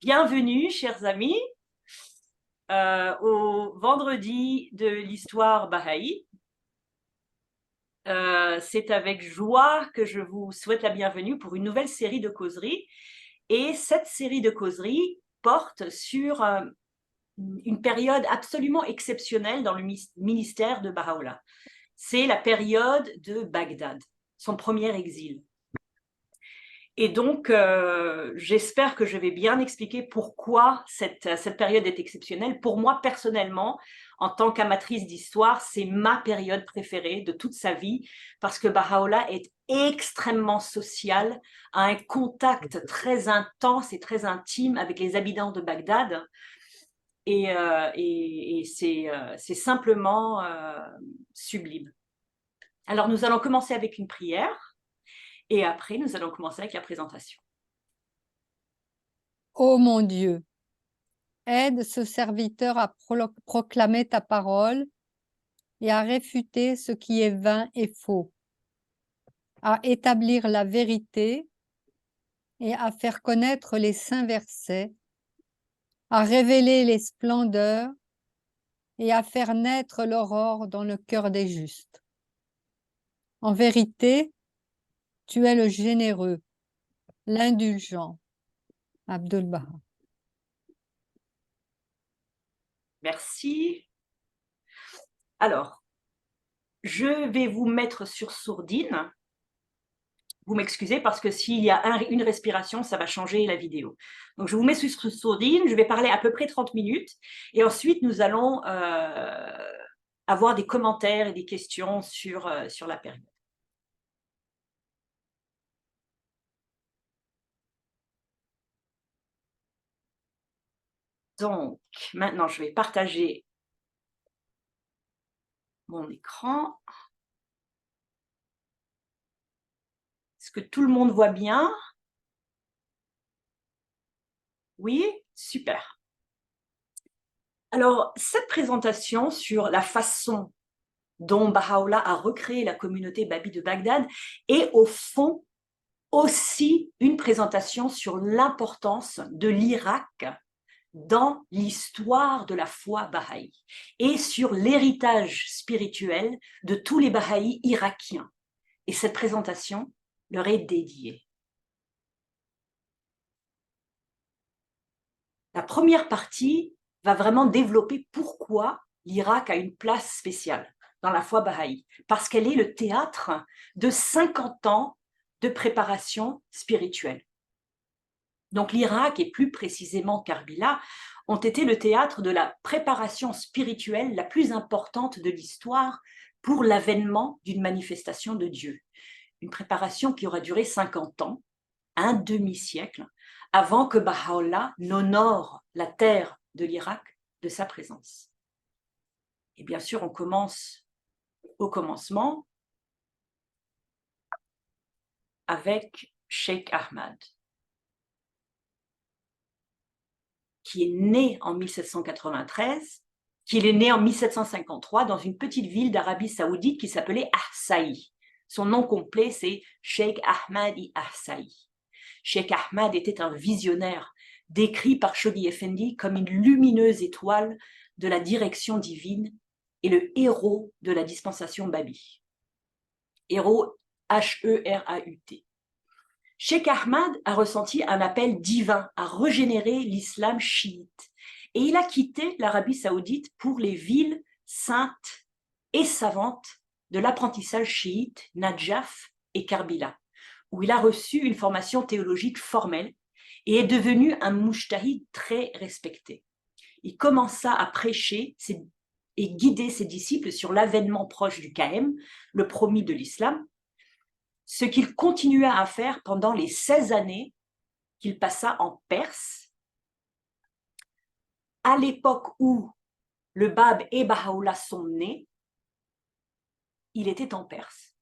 Bienvenue, chers amis, au vendredi de l'histoire Baha'i. C'est avec joie que je vous souhaite la bienvenue pour une nouvelle série de causeries. Et cette série de causeries porte sur une période absolument exceptionnelle dans le ministère de Baha'u'llah. C'est la période de Bagdad, son premier exil. Et donc, j'espère que je vais bien expliquer pourquoi cette période est exceptionnelle. Pour moi, personnellement, en tant qu'amatrice d'histoire, c'est ma période préférée de toute sa vie, parce que Baha'u'llah est extrêmement social, a un contact très intense et très intime avec les habitants de Bagdad. Et c'est simplement sublime. Alors, nous allons commencer avec une prière. Et après, nous allons commencer avec la présentation. Ô mon Dieu, aide ce serviteur à proclamer ta parole et à réfuter ce qui est vain et faux, à établir la vérité et à faire connaître les saints versets, à révéler les splendeurs et à faire naître l'aurore dans le cœur des justes. En vérité, tu es le généreux, l'indulgent. Abdul Baha. Merci. Alors, je vais vous mettre sur sourdine. Vous m'excusez parce que s'il y a une respiration, ça va changer la vidéo. Donc, je vous mets sur sourdine. Je vais parler à peu près 30 minutes. Et ensuite, nous allons avoir des commentaires et des questions sur la période. Donc, maintenant, je vais partager mon écran. Est-ce que tout le monde voit bien? Oui? Super. Alors, cette présentation sur la façon dont Baha'u'llah a recréé la communauté Babi de Bagdad est au fond aussi une présentation sur l'importance de l'Irak dans l'histoire de la foi Baha'i et sur l'héritage spirituel de tous les Bahaïs irakiens. Et cette présentation leur est dédiée. La première partie va vraiment développer pourquoi l'Irak a une place spéciale dans la foi Baha'i, parce qu'elle est le théâtre de 50 ans de préparation spirituelle. Donc l'Irak, et plus précisément Karbila, ont été le théâtre de la préparation spirituelle la plus importante de l'histoire pour l'avènement d'une manifestation de Dieu. Une préparation qui aura duré 50 ans, un demi-siècle, avant que Baha'u'llah n'honore la terre de l'Irak de sa présence. Et bien sûr, on commence au commencement avec Cheikh Ahmad, qui est né en 1793, qu'il est né en 1753 dans une petite ville d'Arabie Saoudite qui s'appelait Ahsaï. Son nom complet, c'est Cheikh Ahmadi Ahsaï. Cheikh Ahmad était un visionnaire, décrit par Shoghi Effendi comme une lumineuse étoile de la direction divine et le héros de la dispensation Babi. Héros H-E-R-A-U-T. Cheikh Ahmad a ressenti un appel divin à régénérer l'islam chiite et il a quitté l'Arabie Saoudite pour les villes saintes et savantes de l'apprentissage chiite, Najaf et Karbila, où il a reçu une formation théologique formelle et est devenu un mujtahid très respecté. Il commença à prêcher et guider ses disciples sur l'avènement proche du Qaim, le promis de l'islam, ce qu'il continua à faire pendant les 16 années qu'il passa en Perse, à l'époque où le Bab et Baha'u'llah sont nés, il était en Perse.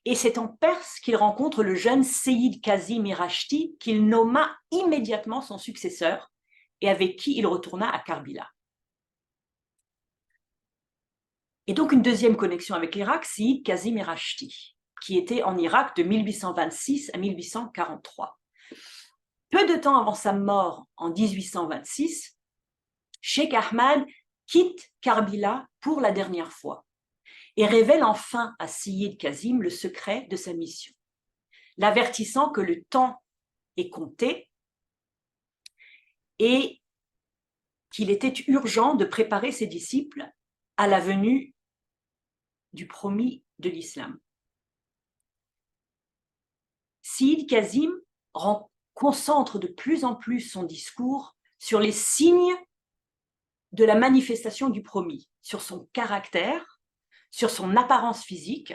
Et c'est en Perse qu'il rencontre le jeune Seyyid Kazim Irashti, qu'il nomma immédiatement son successeur et avec qui il retourna à Karbila. Et donc une deuxième connexion avec l'Irak, Seyyid Kazim Irashti, qui était en Irak de 1826 à 1843. Peu de temps avant sa mort en 1826, Cheikh Ahmad quitte Karbila pour la dernière fois et révèle enfin à Seyyid Kazim le secret de sa mission, l'avertissant que le temps est compté et qu'il était urgent de préparer ses disciples à la venue du promis de l'islam. Seyyid Kazim concentre de plus en plus son discours sur les signes de la manifestation du promis, sur son caractère, sur son apparence physique,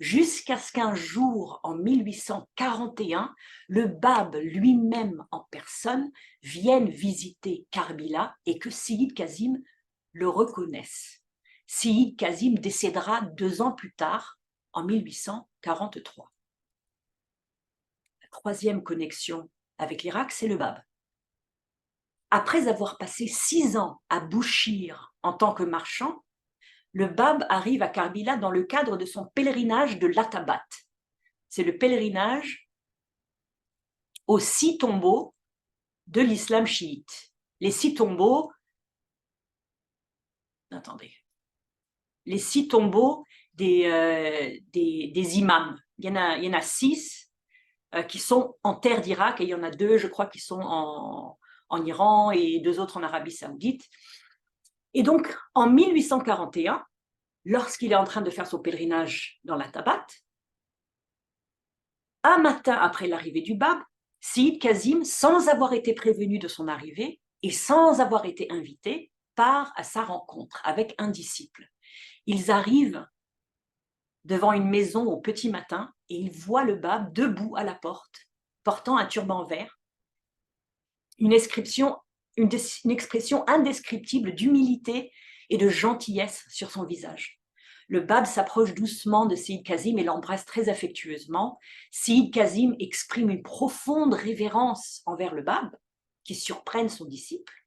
jusqu'à ce qu'un jour, en 1841, le Bab lui-même en personne vienne visiter Karbila et que Seyyid Kazim le reconnaisse. Seyyid Kazim décédera 2 ans plus tard, en 1843. La troisième connexion avec l'Irak, c'est le Bab. Après avoir passé 6 ans à Bouchir en tant que marchand, le Bab arrive à Karbila dans le cadre de son pèlerinage de l'Atabat. C'est le pèlerinage aux 6 tombeaux de l'islam chiite. Les 6 tombeaux, les 6 tombeaux des imams. Il y en a 6 qui sont en terre d'Irak et il y en a 2, je crois, qui sont en Iran et 2 autres en Arabie Saoudite. Et donc, en 1841, lorsqu'il est en train de faire son pèlerinage dans la Tabat, un matin après l'arrivée du Bab, Seyyid Kazim, sans avoir été prévenu de son arrivée et sans avoir été invité, part à sa rencontre avec un disciple. Ils arrivent devant une maison au petit matin et ils voient le Bab debout à la porte, portant un turban vert, une expression indescriptible d'humilité et de gentillesse sur son visage. Le Bab s'approche doucement de Seyyid Kazim et l'embrasse très affectueusement. Seyyid Kazim exprime une profonde révérence envers le Bab, qui surprenne son disciple,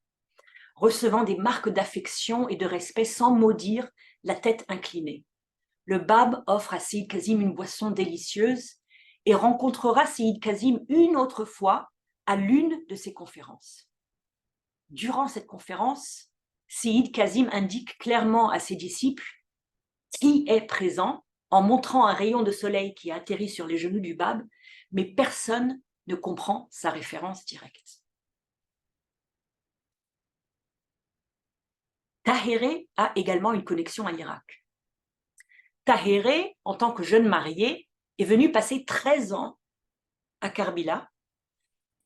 recevant des marques d'affection et de respect sans mot dire, la tête inclinée. Le Bab offre à Seyyid Kazim une boisson délicieuse et rencontrera Seyyid Kazim une autre fois à l'une de ses conférences. Durant cette conférence, Seyyid Kazim indique clairement à ses disciples qui est présent en montrant un rayon de soleil qui atterrit sur les genoux du Bab, mais personne ne comprend sa référence directe. Tahéré a également une connexion à l'Irak. Tahéré, en tant que jeune mariée, est venue passer 13 ans à Karbila,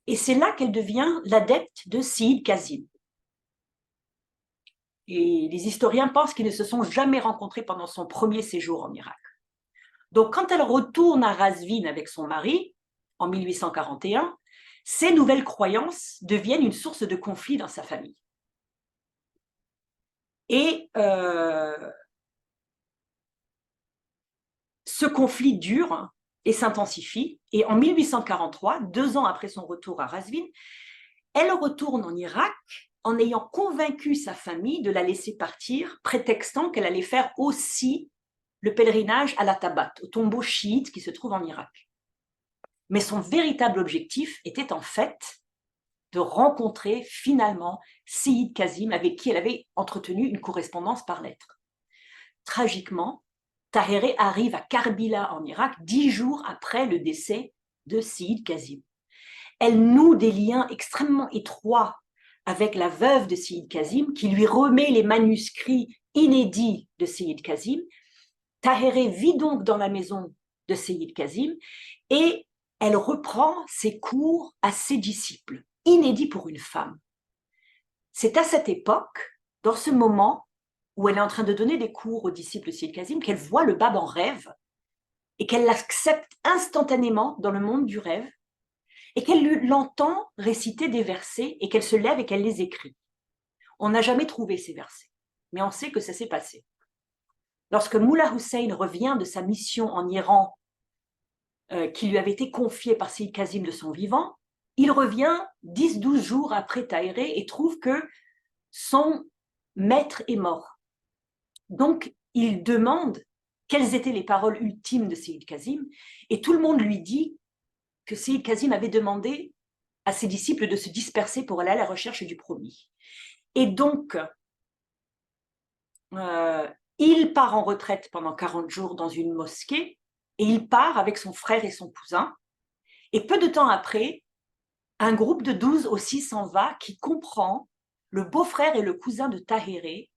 et c'est là qu'elle devient l'adepte de Seyyid Kazim. Et les historiens pensent qu'ils ne se sont jamais rencontrés pendant son premier séjour en Irak. Donc, quand elle retourne à Razvin avec son mari, en 1841, ces nouvelles croyances deviennent une source de conflit dans sa famille. Et ce conflit dure et s'intensifie. Et en 1843, 2 ans après son retour à Razvin, elle retourne en Irak en ayant convaincu sa famille de la laisser partir, prétextant qu'elle allait faire aussi le pèlerinage à la Tabat, au tombeau chiite qui se trouve en Irak. Mais son véritable objectif était en fait de rencontrer finalement Seyyid Kazim, avec qui elle avait entretenu une correspondance par lettres. Tragiquement, Tahéré arrive à Karbila en Irak 10 jours après le décès de Seyyid Kazim. Elle noue des liens extrêmement étroits avec la veuve de Seyyid Kazim, qui lui remet les manuscrits inédits de Seyyid Kazim. Tahéré vit donc dans la maison de Seyyid Kazim et elle reprend ses cours à ses disciples, inédits pour une femme. C'est à cette époque, dans ce moment où elle est en train de donner des cours aux disciples de Seyyid Kazim, qu'elle voit le Bab en rêve et qu'elle l'accepte instantanément dans le monde du rêve et qu'elle l'entend réciter des versets et qu'elle se lève et qu'elle les écrit. On n'a jamais trouvé ces versets, mais on sait que ça s'est passé. Lorsque Mullah Hussein revient de sa mission en Iran, qui lui avait été confiée par Seyyid Kazim de son vivant, il revient 10-12 jours après Tahéré et trouve que son maître est mort. Donc, il demande quelles étaient les paroles ultimes de Seyyid Kazim, et tout le monde lui dit que Seyyid Kazim avait demandé à ses disciples de se disperser pour aller à la recherche du promis. Et donc, il part en retraite pendant 40 jours dans une mosquée, et il part avec son frère et son cousin. Et peu de temps après, un groupe de 12 aussi s'en va, qui comprend le beau-frère et le cousin de Tahéré.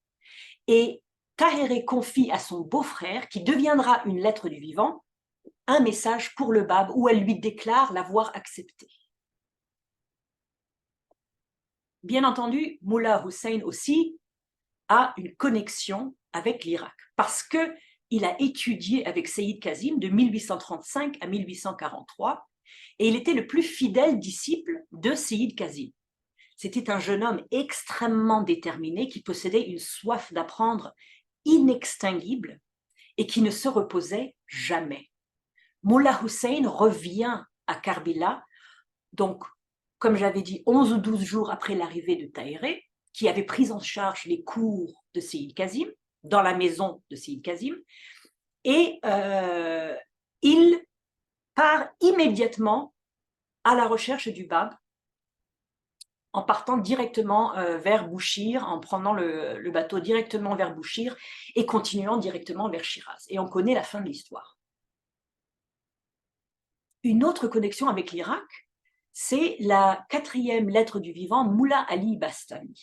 Et Tahéré confie à son beau-frère, qui deviendra une lettre du vivant, un message pour le Bab où elle lui déclare l'avoir accepté. Bien entendu, Mullah Hussein aussi a une connexion avec l'Irak parce qu'il a étudié avec Seyyid Kazim de 1835 à 1843 et il était le plus fidèle disciple de Seyyid Kazim. C'était un jeune homme extrêmement déterminé qui possédait une soif d'apprendre inextinguible et qui ne se reposait jamais. Mullah Hussein revient à Karbila, donc, comme j'avais dit, 11 ou 12 jours après l'arrivée de Tahéré, qui avait pris en charge les cours de Seyyid Kazim, dans la maison de Seyyid Kazim, et il part immédiatement à la recherche du Bab, en partant directement vers Bouchir, en prenant le bateau directement vers Bouchir et continuant directement vers Shiraz. Et on connaît la fin de l'histoire. Une autre connexion avec l'Irak, c'est la 4e lettre du vivant, Mullah Ali Bastami.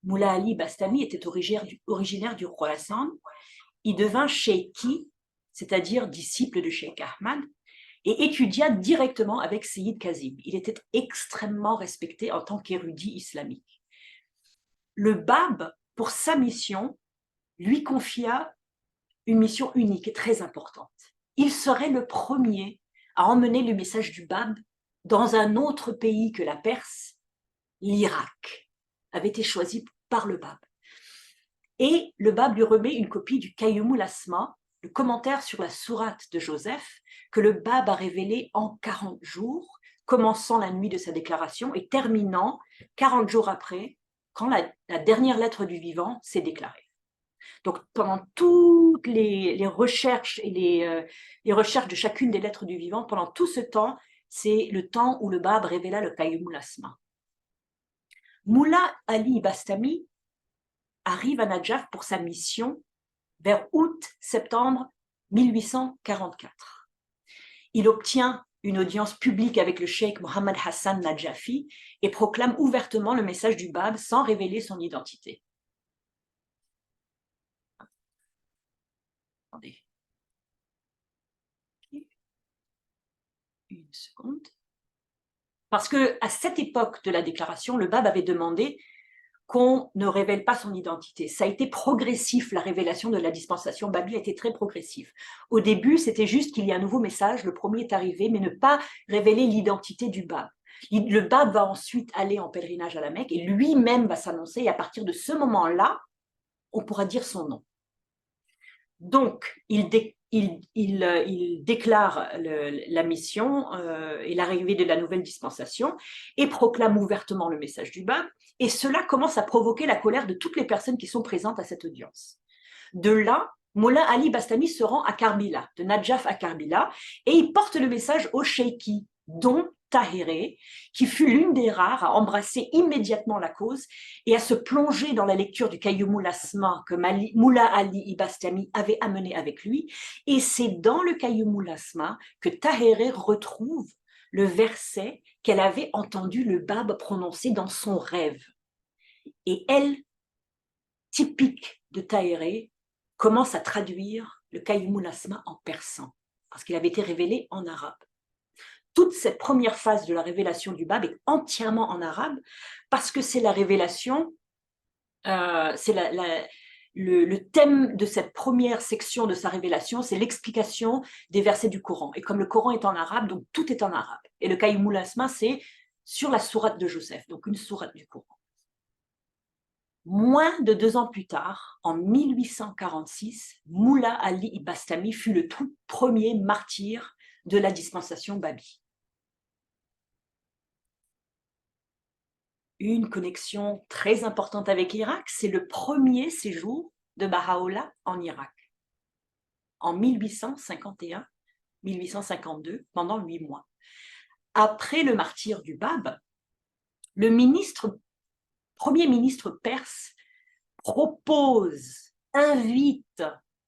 Mullah Ali Bastami était originaire du Khorasan. Il devint sheikhi, c'est-à-dire disciple de Cheikh Ahmad, et étudia directement avec Seyyid Kazim. Il était extrêmement respecté en tant qu'érudit islamique. Le Bab, pour sa mission, lui confia une mission unique et très importante. Il serait le premier à emmener le message du Bab dans un autre pays que la Perse. L'Irak avait été choisi par le Bab. Et le Bab lui remet une copie du Qayyumul Asma, le commentaire sur la sourate de Joseph, que le Bab a révélé en 40 jours, commençant la nuit de sa déclaration et terminant 40 jours après, quand la dernière lettre du vivant s'est déclarée. Donc, pendant toutes les recherches et les recherches de chacune des lettres du vivant, pendant tout ce temps, c'est le temps où le Bab révéla le Qayyumul Asma. Mullah Ali Bastami arrive à Nadjaf pour sa mission vers août-septembre 1844. Il obtient une audience publique avec le cheikh Mohammed Hassan Nadjafi et proclame ouvertement le message du Bab sans révéler son identité. Attendez. Une seconde. Parce qu'à cette époque de la déclaration, le Bab avait demandé qu'on ne révèle pas son identité. Ça a été progressif, la révélation de la dispensation Babi a été très progressif. Au début, c'était juste qu'il y a un nouveau message, le premier est arrivé, mais ne pas révéler l'identité du Bab. Le Bab va ensuite aller en pèlerinage à la Mecque et lui-même va s'annoncer, et à partir de ce moment-là, on pourra dire son nom. Donc, il déclare la mission et l'arrivée de la nouvelle dispensation et proclame ouvertement le message du Bab. Et cela commence à provoquer la colère de toutes les personnes qui sont présentes à cette audience. De là, Mullah Ali Bastami se rend à Karbila, de Nadjaf à Karbila, et il porte le message aux cheikhi, dont Tahéré, qui fut l'une des rares à embrasser immédiatement la cause et à se plonger dans la lecture du Qayyumul Asma que Mullah Ali Bastami avait amené avec lui. Et c'est dans le Qayyumul Asma que Tahéré retrouve le verset qu'elle avait entendu le Bab prononcer dans son rêve. Et elle, typique de Tahéré, commence à traduire le Qayyumul Asma en persan, parce qu'il avait été révélé en arabe. Toute cette première phase de la révélation du Bab est entièrement en arabe, parce que c'est la révélation, c'est le thème de cette première section de sa révélation, c'est l'explication des versets du Coran. Et comme le Coran est en arabe, donc tout est en arabe. Et le Qayyumul Asma, c'est sur la sourate de Joseph, donc une sourate du Coran. Moins de 2 ans plus tard, en 1846, Mullah Ali Bastami fut le tout premier martyr de la dispensation Babi. Une connexion très importante avec l'Irak, c'est le premier séjour de Baha'u'llah en Irak, en 1851-1852, pendant 8 mois. après le martyre du Bab, le premier ministre perse propose, invite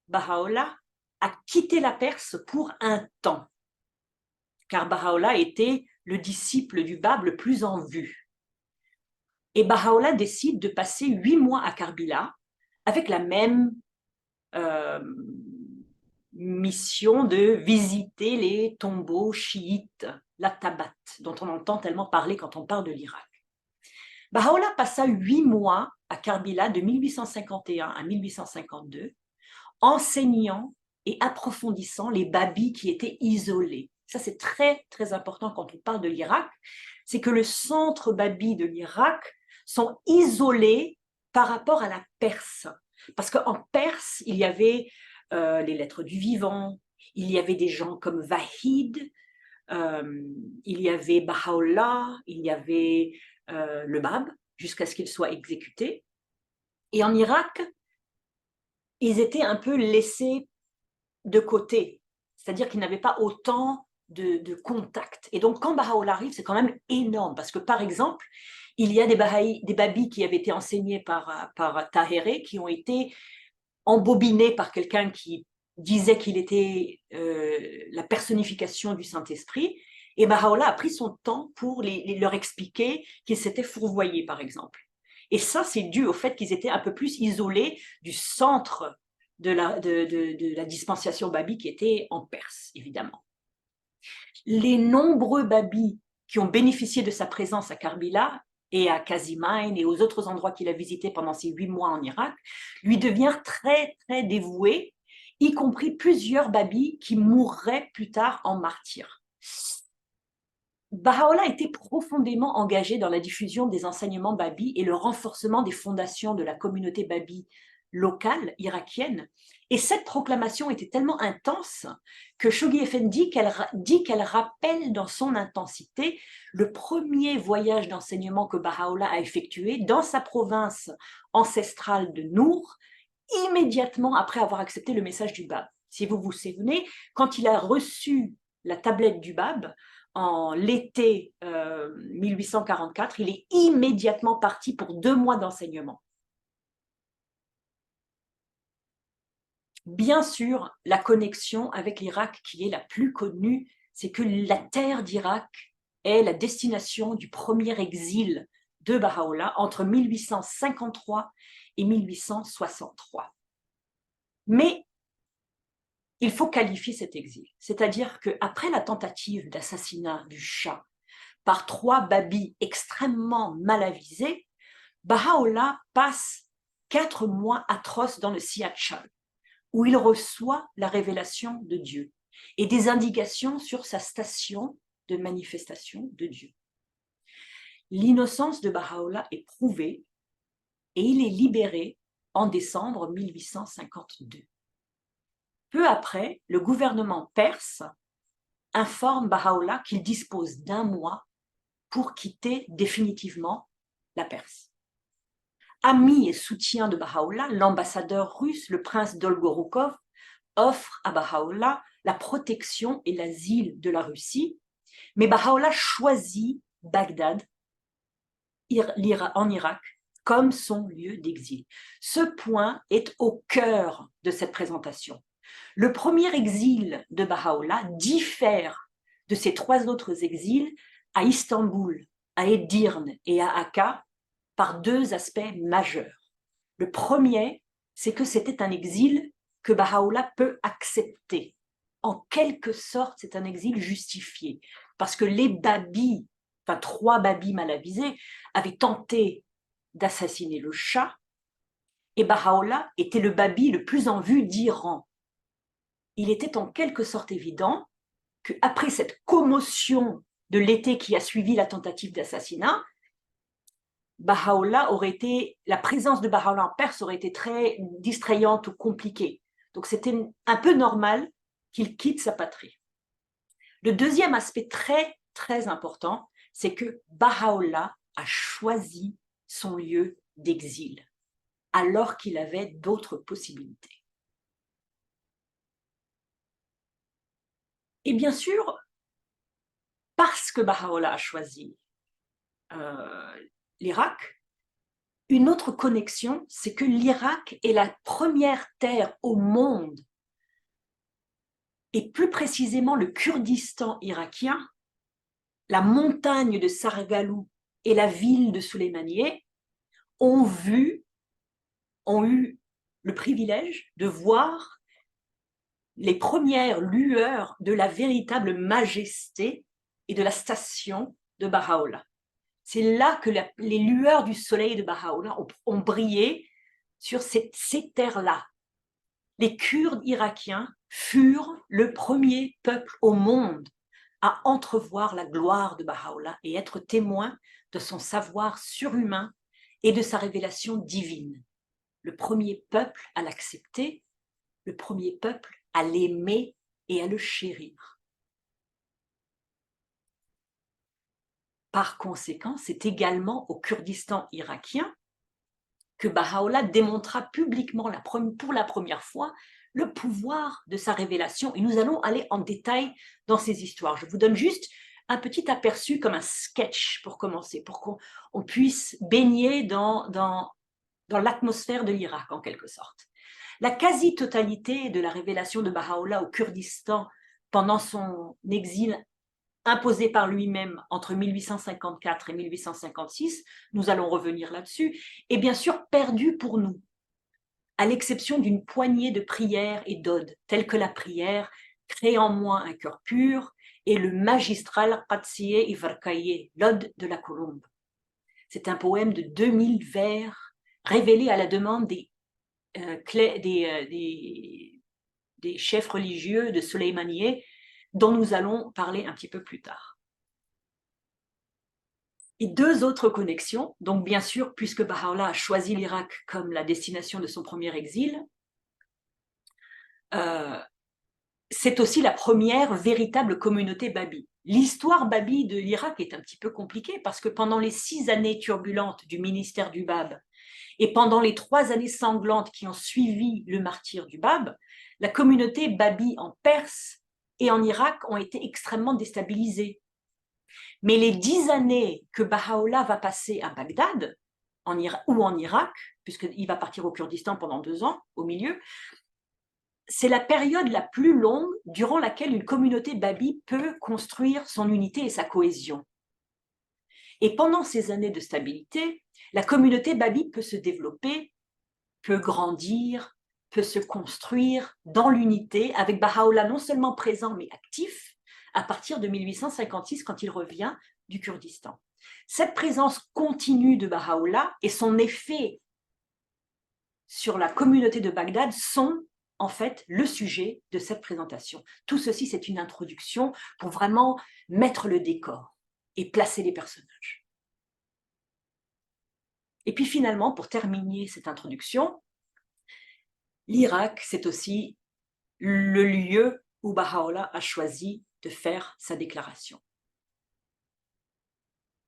Baha'u'llah à quitter la Perse pour un temps, car Baha'u'llah était le disciple du Bab le plus en vue. Et Baha'u'llah décide de passer 8 mois à Karbila avec la même mission de visiter les tombeaux chiites, la Tabat, dont on entend tellement parler quand on parle de l'Irak. Baha'u'llah passa 8 mois à Karbila de 1851 à 1852, enseignant et approfondissant les babis qui étaient isolés. Ça, c'est très, très important quand on parle de l'Irak, c'est que le centre babi de l'Irak sont isolés par rapport à la Perse. Parce qu'en Perse, il y avait les lettres du vivant, il y avait des gens comme Vahid, il y avait Baha'u'llah, il y avait le Bab, jusqu'à ce qu'il soit exécuté. Et en Irak, ils étaient un peu laissés de côté, c'est-à-dire qu'ils n'avaient pas autant de contact. Et donc, quand Baha'u'llah arrive, c'est quand même énorme, parce que, par exemple, il y a des babis qui avaient été enseignés par Tahéré, qui ont été embobinés par quelqu'un qui disait qu'il était la personnification du Saint-Esprit, et Baha'u'llah a pris son temps pour leur expliquer qu'ils s'étaient fourvoyés, par exemple. Et ça, c'est dû au fait qu'ils étaient un peu plus isolés du centre de la dispensation babi qui était en Perse, évidemment. Les nombreux babis qui ont bénéficié de sa présence à Karbila et à Kazimain et aux autres endroits qu'il a visités pendant ses 8 mois en Irak, lui devinrent très, très dévoués, y compris plusieurs babis qui mourraient plus tard en martyrs. Baha'u'llah était profondément engagé dans la diffusion des enseignements babi et le renforcement des fondations de la communauté babi locale irakienne. Et cette proclamation était tellement intense que Shoghi Effendi dit qu'elle rappelle dans son intensité le premier voyage d'enseignement que Baha'u'llah a effectué dans sa province ancestrale de Nour, immédiatement après avoir accepté le message du Bab. Si vous vous souvenez, quand il a reçu la tablette du Bab, en l'été 1844, il est immédiatement parti pour 2 mois d'enseignement. Bien sûr, la connexion avec l'Irak qui est la plus connue, c'est que la terre d'Irak est la destination du premier exil de Baha'u'llah entre 1853 et 1863. Mais il faut qualifier cet exil, c'est-à-dire qu'après la tentative d'assassinat du Shah par 3 babis extrêmement mal avisés, Baha'u'llah passe 4 mois atroces dans le Siachal, où il reçoit la révélation de Dieu et des indications sur sa station de manifestation de Dieu. L'innocence de Baha'u'llah est prouvée et il est libéré en décembre 1852. Peu après, le gouvernement perse informe Baha'u'llah qu'il dispose d'1 mois pour quitter définitivement la Perse. Ami et soutien de Baha'u'llah, l'ambassadeur russe, le prince Dolgorukov, offre à Baha'u'llah la protection et l'asile de la Russie, mais Baha'u'llah choisit Bagdad, en Irak, comme son lieu d'exil. Ce point est au cœur de cette présentation. Le premier exil de Baha'u'llah diffère de ces 3 autres exils à Istanbul, à Edirne et à Akka par 2 aspects majeurs. Le premier, c'est que c'était un exil que Baha'u'llah peut accepter. En quelque sorte, c'est un exil justifié, parce que les babis, enfin 3 babis mal avisés, avaient tenté d'assassiner le Shah, et Baha'u'llah était le babi le plus en vue d'Iran. Il était en quelque sorte évident qu'après cette commotion de l'été qui a suivi la tentative d'assassinat, la présence de Baha'u'llah en Perse aurait été très distrayante ou compliquée. Donc c'était un peu normal qu'il quitte sa patrie. Le deuxième aspect très, très important, c'est que Baha'u'llah a choisi son lieu d'exil, alors qu'il avait d'autres possibilités. Et bien sûr, parce que Baha'u'llah a choisi l'Irak, une autre connexion, c'est que l'Irak est la première terre au monde, et plus précisément le Kurdistan irakien, la montagne de Sargalou et la ville de Souleymaniye ont eu le privilège de voir les premières lueurs de la véritable majesté et de la station de Baha'u'llah. C'est là que les lueurs du soleil de Baha'u'llah ont brillé sur ces terres-là. Les Kurdes irakiens furent le premier peuple au monde à entrevoir la gloire de Baha'u'llah et être témoins de son savoir surhumain et de sa révélation divine. Le premier peuple à l'accepter, le premier peuple à l'aimer et à le chérir. Par conséquent, c'est également au Kurdistan irakien que Baha'u'llah démontra publiquement pour la première fois le pouvoir de sa révélation. Et nous allons aller en détail dans ces histoires. Je vous donne juste un petit aperçu comme un sketch pour commencer, pour qu'on puisse baigner dans l'atmosphère de l'Irak en quelque sorte. La quasi-totalité de la révélation de Baha'u'llah au Kurdistan pendant son exil imposé par lui-même entre 1854 et 1856, nous allons revenir là-dessus, est bien sûr perdu pour nous, à l'exception d'une poignée de prières et d'odes, telles que la prière « Crée en moi un cœur pur » et le magistral « Qatsiye Ivarkaye », l'ode de la colombe. C'est un poème de 2000 vers, révélé à la demande des chefs religieux de Souleymaniye, dont nous allons parler un petit peu plus tard. Et deux autres connexions, donc bien sûr, puisque Baha'u'llah a choisi l'Irak comme la destination de son premier exil, c'est aussi la première véritable communauté babi. L'histoire babi de l'Irak est un petit peu compliquée parce que pendant les 6 années turbulentes du ministère du Bab et pendant les 3 années sanglantes qui ont suivi le martyre du Bab, la communauté babi en Perse et en Irak ont été extrêmement déstabilisées. Mais les 10 années que Baha'u'llah va passer à Bagdad, ou en Irak, puisqu'il va partir au Kurdistan pendant 2 ans, au milieu, c'est la période la plus longue durant laquelle une communauté babi peut construire son unité et sa cohésion. Et pendant ces années de stabilité, la communauté babi peut se développer, peut grandir, peut se construire dans l'unité, avec Baha'u'llah non seulement présent mais actif, à partir de 1856 quand il revient du Kurdistan. Cette présence continue de Baha'u'llah et son effet sur la communauté de Bagdad sont en fait le sujet de cette présentation. Tout ceci, c'est une introduction pour vraiment mettre le décor et placer les personnages. Et puis finalement, pour terminer cette introduction, l'Irak, c'est aussi le lieu où Baha'u'llah a choisi de faire sa déclaration.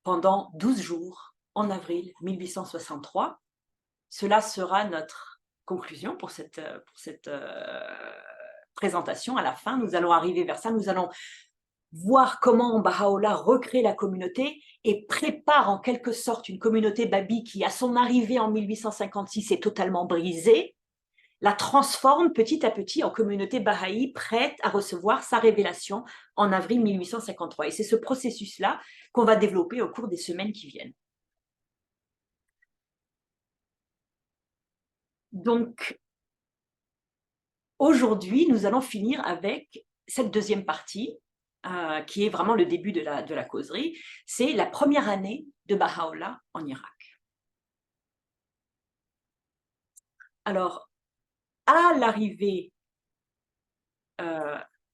Pendant 12 jours, en avril 1863, cela sera notre conclusion pour cette présentation. À la fin, nous allons arriver vers ça, nous allons voir comment Baha'u'llah recrée la communauté et prépare en quelque sorte une communauté babi qui, à son arrivée en 1856, est totalement brisée, la transforme petit à petit en communauté bahaï prête à recevoir sa révélation en avril 1853. Et c'est ce processus-là qu'on va développer au cours des semaines qui viennent. Donc, aujourd'hui, nous allons finir avec cette deuxième partie, qui est vraiment le début de la causerie. C'est la première année de Baha'u'llah en Irak. Alors, à l'arrivée,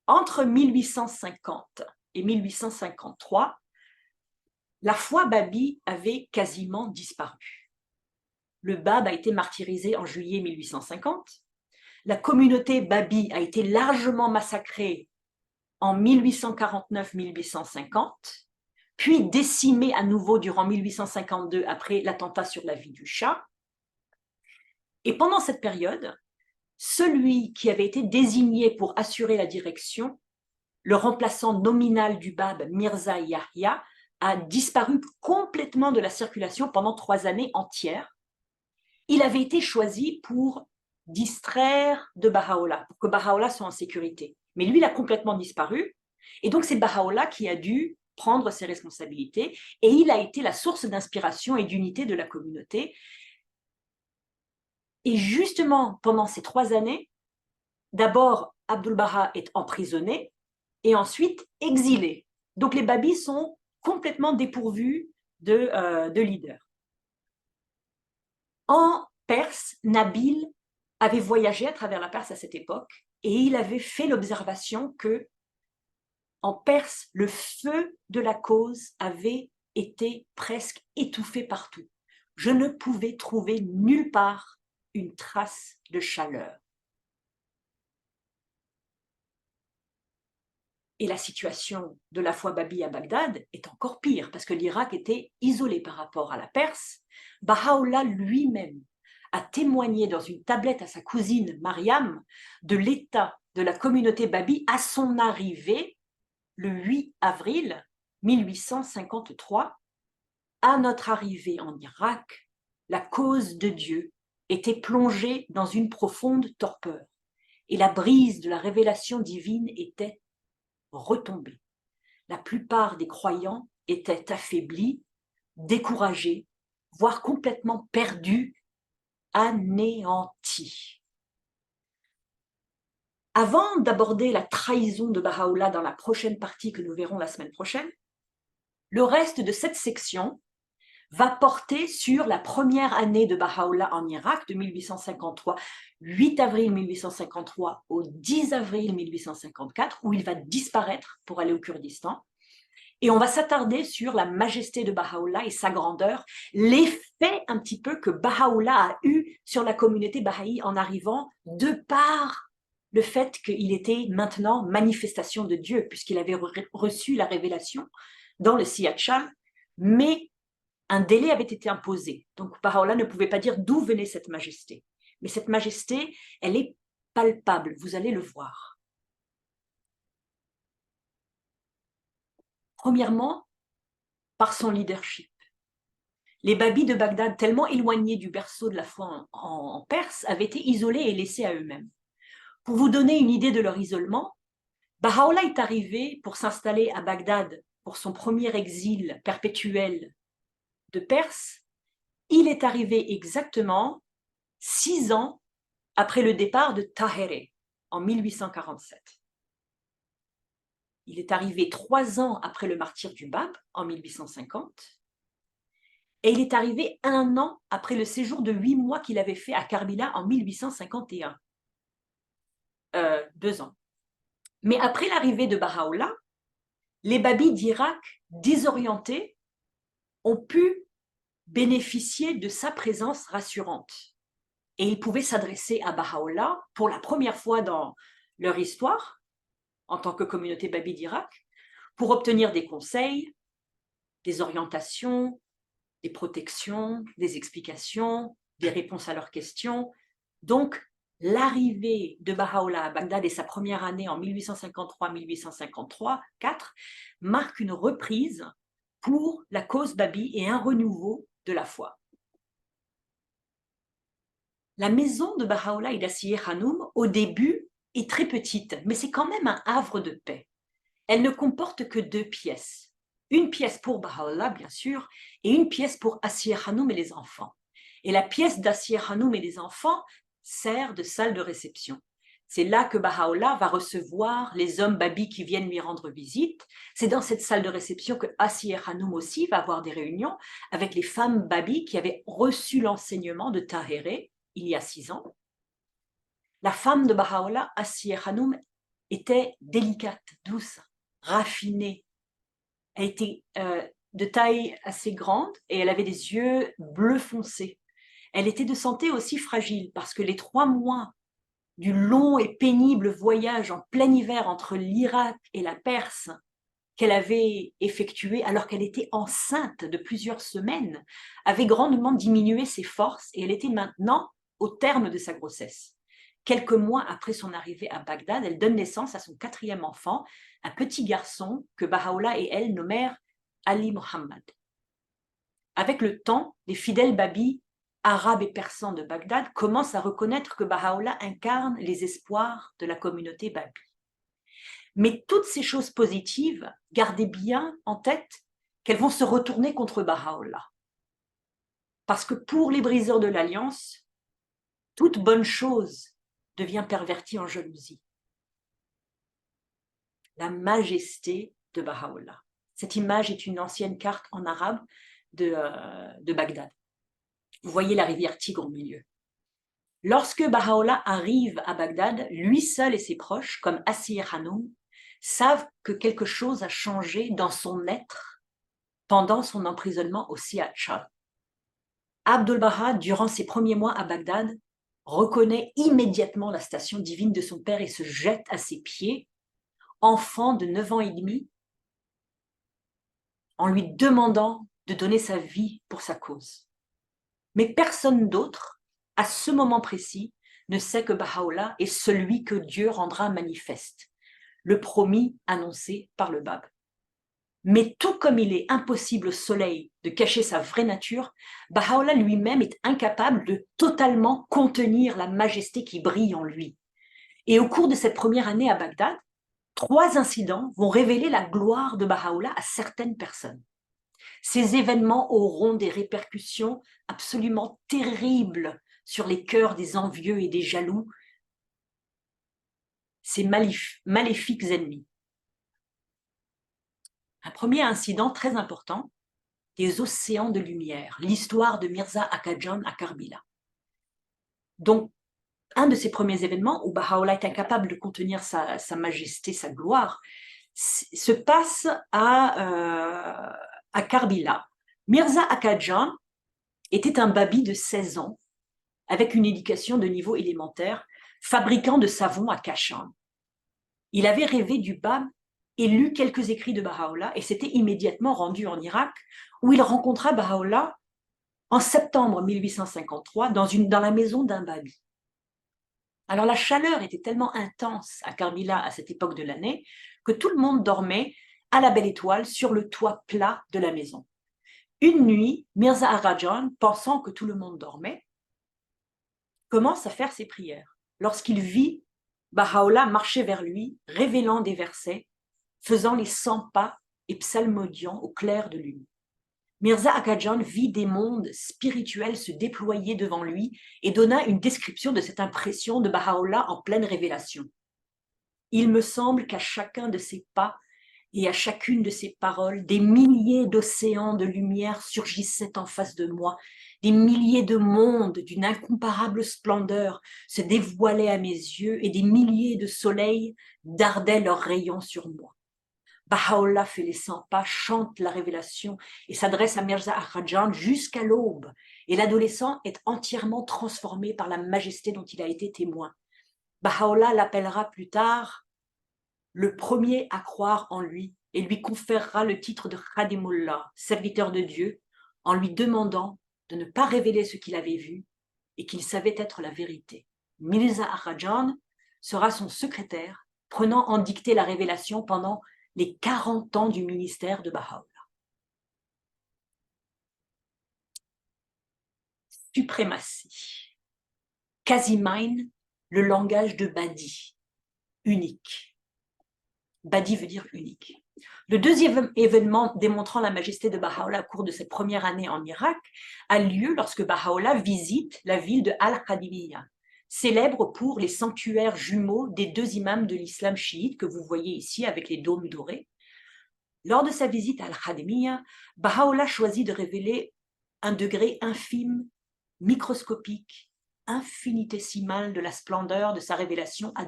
entre 1850 et 1853, la foi babi avait quasiment disparu. Le Bab a été martyrisé en juillet 1850. La communauté babi a été largement massacrée en 1849-1850, puis décimée à nouveau durant 1852 après l'attentat sur la vie du Shah. Et pendant cette période, celui qui avait été désigné pour assurer la direction le remplaçant nominal du Bab, Mirza Yahya, a disparu complètement de la circulation pendant 3 années entières. Il avait été choisi pour distraire de Baha'u'llah, pour que Baha'u'llah soit en sécurité. Mais lui, il a complètement disparu. Et donc, c'est Baha'u'llah qui a dû prendre ses responsabilités. Et il a été la source d'inspiration et d'unité de la communauté. Et justement, pendant ces 3 années, d'abord, Abdul-Baha est emprisonné et ensuite exilé. Donc, les babis sont complètement dépourvus de leader. En Perse, Nabil avait voyagé à travers la Perse à cette époque et il avait fait l'observation que en Perse, le feu de la cause avait été presque étouffé partout. Je ne pouvais trouver nulle part une trace de chaleur. Et la situation de la foi babi à Bagdad est encore pire, parce que l'Irak était isolé par rapport à la Perse. Baha'u'llah lui-même a témoigné dans une tablette à sa cousine Mariam de l'état de la communauté babi à son arrivée le 8 avril 1853. À notre arrivée en Irak, la cause de Dieu était plongée dans une profonde torpeur et la brise de la révélation divine était retombée. La plupart des croyants étaient affaiblis, découragés, voire complètement perdus, anéantis. Avant d'aborder la trahison de Baha'u'llah dans la prochaine partie que nous verrons la semaine prochaine, le reste de cette section va porter sur la première année de Baha'u'llah en Irak, de 1853, 8 avril 1853 au 10 avril 1854, où il va disparaître pour aller au Kurdistan. Et on va s'attarder sur la majesté de Baha'u'llah et sa grandeur, l'effet un petit peu que Baha'u'llah a eu sur la communauté baha'i en arrivant, de par le fait qu'il était maintenant manifestation de Dieu, puisqu'il avait reçu la révélation dans le Siyat-Sham, mais un délai avait été imposé. Donc Baha'u'llah ne pouvait pas dire d'où venait cette majesté. Mais cette majesté, elle est palpable, vous allez le voir. Premièrement, par son leadership. Les babis de Bagdad, tellement éloignés du berceau de la foi en Perse, avaient été isolés et laissés à eux-mêmes. Pour vous donner une idée de leur isolement, Baha'u'llah est arrivé pour s'installer à Bagdad pour son premier exil perpétuel de Perse. Il est arrivé exactement 6 ans après le départ de Tahéré, en 1847. Il est arrivé 3 ans après le martyre du Bab, en 1850. Et il est arrivé 1 an après le séjour de 8 mois qu'il avait fait à Karbila en 1851. 2 ans. Mais après l'arrivée de Baha'u'llah, les babis d'Irak désorientés ont pu bénéficier de sa présence rassurante. Et ils pouvaient s'adresser à Baha'u'llah pour la première fois dans leur histoire, en tant que communauté babi d'Irak, pour obtenir des conseils, des orientations, des protections, des explications, des réponses à leurs questions. Donc, l'arrivée de Baha'u'llah à Bagdad et sa première année en 1853-1853-4 marque une reprise pour la cause babi et un renouveau de la foi. La maison de Baha'u'llah et d'Assieh Hanoum, au début, est très petite, mais c'est quand même un havre de paix. Elle ne comporte que 2 pièces. Une pièce pour Baha'u'llah, bien sûr, et une pièce pour Assieh Hanoum et les enfants. Et la pièce d'Assieh Hanoum et les enfants sert de salle de réception. C'est là que Baha'u'llah va recevoir les hommes babis qui viennent lui rendre visite. C'est dans cette salle de réception que Assieh Hanoum aussi va avoir des réunions avec les femmes babis qui avaient reçu l'enseignement de Tahéré il y a 6 ans. La femme de Baha'u'llah, Assieh Hanoum, était délicate, douce, raffinée. Elle était de taille assez grande et elle avait des yeux bleu foncé. Elle était de santé aussi fragile parce que les 3 mois du long et pénible voyage en plein hiver entre l'Irak et la Perse qu'elle avait effectué alors qu'elle était enceinte de plusieurs semaines avaient grandement diminué ses forces et elle était maintenant au terme de sa grossesse. quelques mois après son arrivée à Bagdad, elle donne naissance à son 4e enfant, un petit garçon que Baha'u'llah et elle nommèrent Ali Mohammed. Avec le temps, les fidèles babis arabes et persans de Bagdad commencent à reconnaître que Baha'u'llah incarne les espoirs de la communauté babi. Mais toutes ces choses positives, gardez bien en tête qu'elles vont se retourner contre Baha'u'llah. Parce que pour les briseurs de l'Alliance, toute bonne chose devient pervertie en jalousie. La majesté de Baha'u'llah. Cette image est une ancienne carte en arabe de Bagdad. Vous voyez la rivière Tigre au milieu. Lorsque Baha'u'llah arrive à Bagdad, lui seul et ses proches, comme Asir Hanoum, savent que quelque chose a changé dans son être pendant son emprisonnement au Siacha. Abdul Baha, durant ses premiers mois à Bagdad, reconnaît immédiatement la station divine de son père et se jette à ses pieds, enfant de 9 ans et demi, en lui demandant de donner sa vie pour sa cause. Mais personne d'autre, à ce moment précis, ne sait que Baha'u'llah est celui que Dieu rendra manifeste, le promis annoncé par le Bab. Mais tout comme il est impossible au soleil de cacher sa vraie nature, Baha'u'llah lui-même est incapable de totalement contenir la majesté qui brille en lui. Et au cours de cette première année à Bagdad, 3 incidents vont révéler la gloire de Baha'u'llah à certaines personnes. Ces événements auront des répercussions absolument terribles sur les cœurs des envieux et des jaloux, ces maléfiques ennemis. Un premier incident très important, des océans de lumière, l'histoire de Mirza Akadjan à Karbila. Donc, un de ces premiers événements où Baha'u'llah est incapable de contenir sa majesté, sa gloire, se passe à Karbila. Mirza Akadjan était un babi de 16 ans, avec une éducation de niveau élémentaire, fabricant de savon à Kashan. Il avait rêvé du Bab et lu quelques écrits de Baha'u'llah et s'était immédiatement rendu en Irak, où il rencontra Baha'u'llah en septembre 1853 dans la maison d'un babi. Alors la chaleur était tellement intense à Karbila à cette époque de l'année que tout le monde dormait à la belle étoile sur le toit plat de la maison. Une nuit, Mirza Akadjan, pensant que tout le monde dormait, commence à faire ses prières. Lorsqu'il vit Baha'u'llah marcher vers lui, révélant des versets, faisant les 100 pas et psalmodiant au clair de lune. Mirza Akadjan vit des mondes spirituels se déployer devant lui et donna une description de cette impression de Baha'u'llah en pleine révélation. Il me semble qu'à chacun de ses pas et à chacune de ses paroles, des milliers d'océans de lumière surgissaient en face de moi, des milliers de mondes d'une incomparable splendeur se dévoilaient à mes yeux et des milliers de soleils dardaient leurs rayons sur moi. Baha'u'llah fait les 100 pas, chante la révélation et s'adresse à Mirza Akadjan jusqu'à l'aube. Et l'adolescent est entièrement transformé par la majesté dont il a été témoin. Baha'u'llah l'appellera plus tard le premier à croire en lui et lui conférera le titre de Khadimullah, serviteur de Dieu, en lui demandant de ne pas révéler ce qu'il avait vu et qu'il savait être la vérité. Mirza Akadjan sera son secrétaire, prenant en dictée la révélation pendant les 40 ans du ministère de Baha'u'llah. Suprématie. Qazimain, le langage de Badi, unique. Badi veut dire unique. Le deuxième événement démontrant la majesté de Baha'u'llah au cours de cette première année en Irak a lieu lorsque Baha'u'llah visite la ville de Al-Khadimiyya, célèbre pour les sanctuaires jumeaux des 2 imams de l'islam chiite que vous voyez ici avec les dômes dorés. Lors de sa visite à Al-Khadimiyya, Baha'u'llah choisit de révéler un degré infime, microscopique, infinitésimal de la splendeur de sa révélation à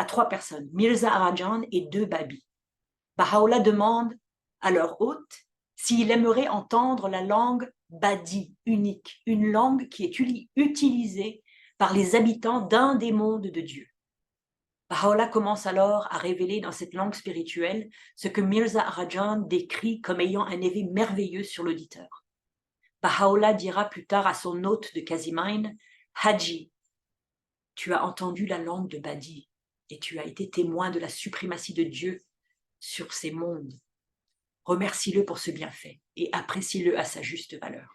3 personnes, Mirza Akadjan et 2 babis. Baha'u'llah demande à leur hôte s'il aimerait entendre la langue Badi, unique, une langue qui est utilisée par les habitants d'un des mondes de Dieu. Baha'u'llah commence alors à révéler dans cette langue spirituelle ce que Mirza Akadjan décrit comme ayant un effet merveilleux sur l'auditeur. Baha'u'llah dira plus tard à son hôte de Qazimain, Haji, tu as entendu la langue de Badi et tu as été témoin de la suprématie de Dieu sur ces mondes. Remercie-le pour ce bienfait et apprécie-le à sa juste valeur.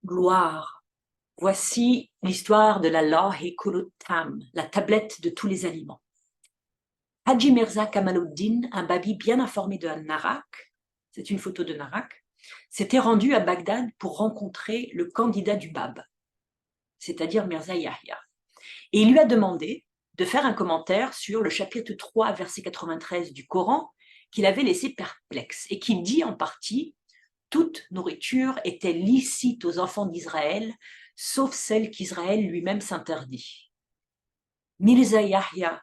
Gloire. Voici l'histoire de la Law-e Tam, la tablette de tous les aliments. Haji Mirza Kamaluddin, un babi bien informé de Narak, c'est une photo de Narak, s'était rendu à Bagdad pour rencontrer le candidat du Bab, c'est-à-dire Mirza Yahya. Et il lui a demandé de faire un commentaire sur le chapitre 3, verset 93 du Coran, qu'il avait laissé perplexe, et qui dit en partie « Toute nourriture était licite aux enfants d'Israël, sauf celle qu'Israël lui-même s'interdit. » Mirza Yahya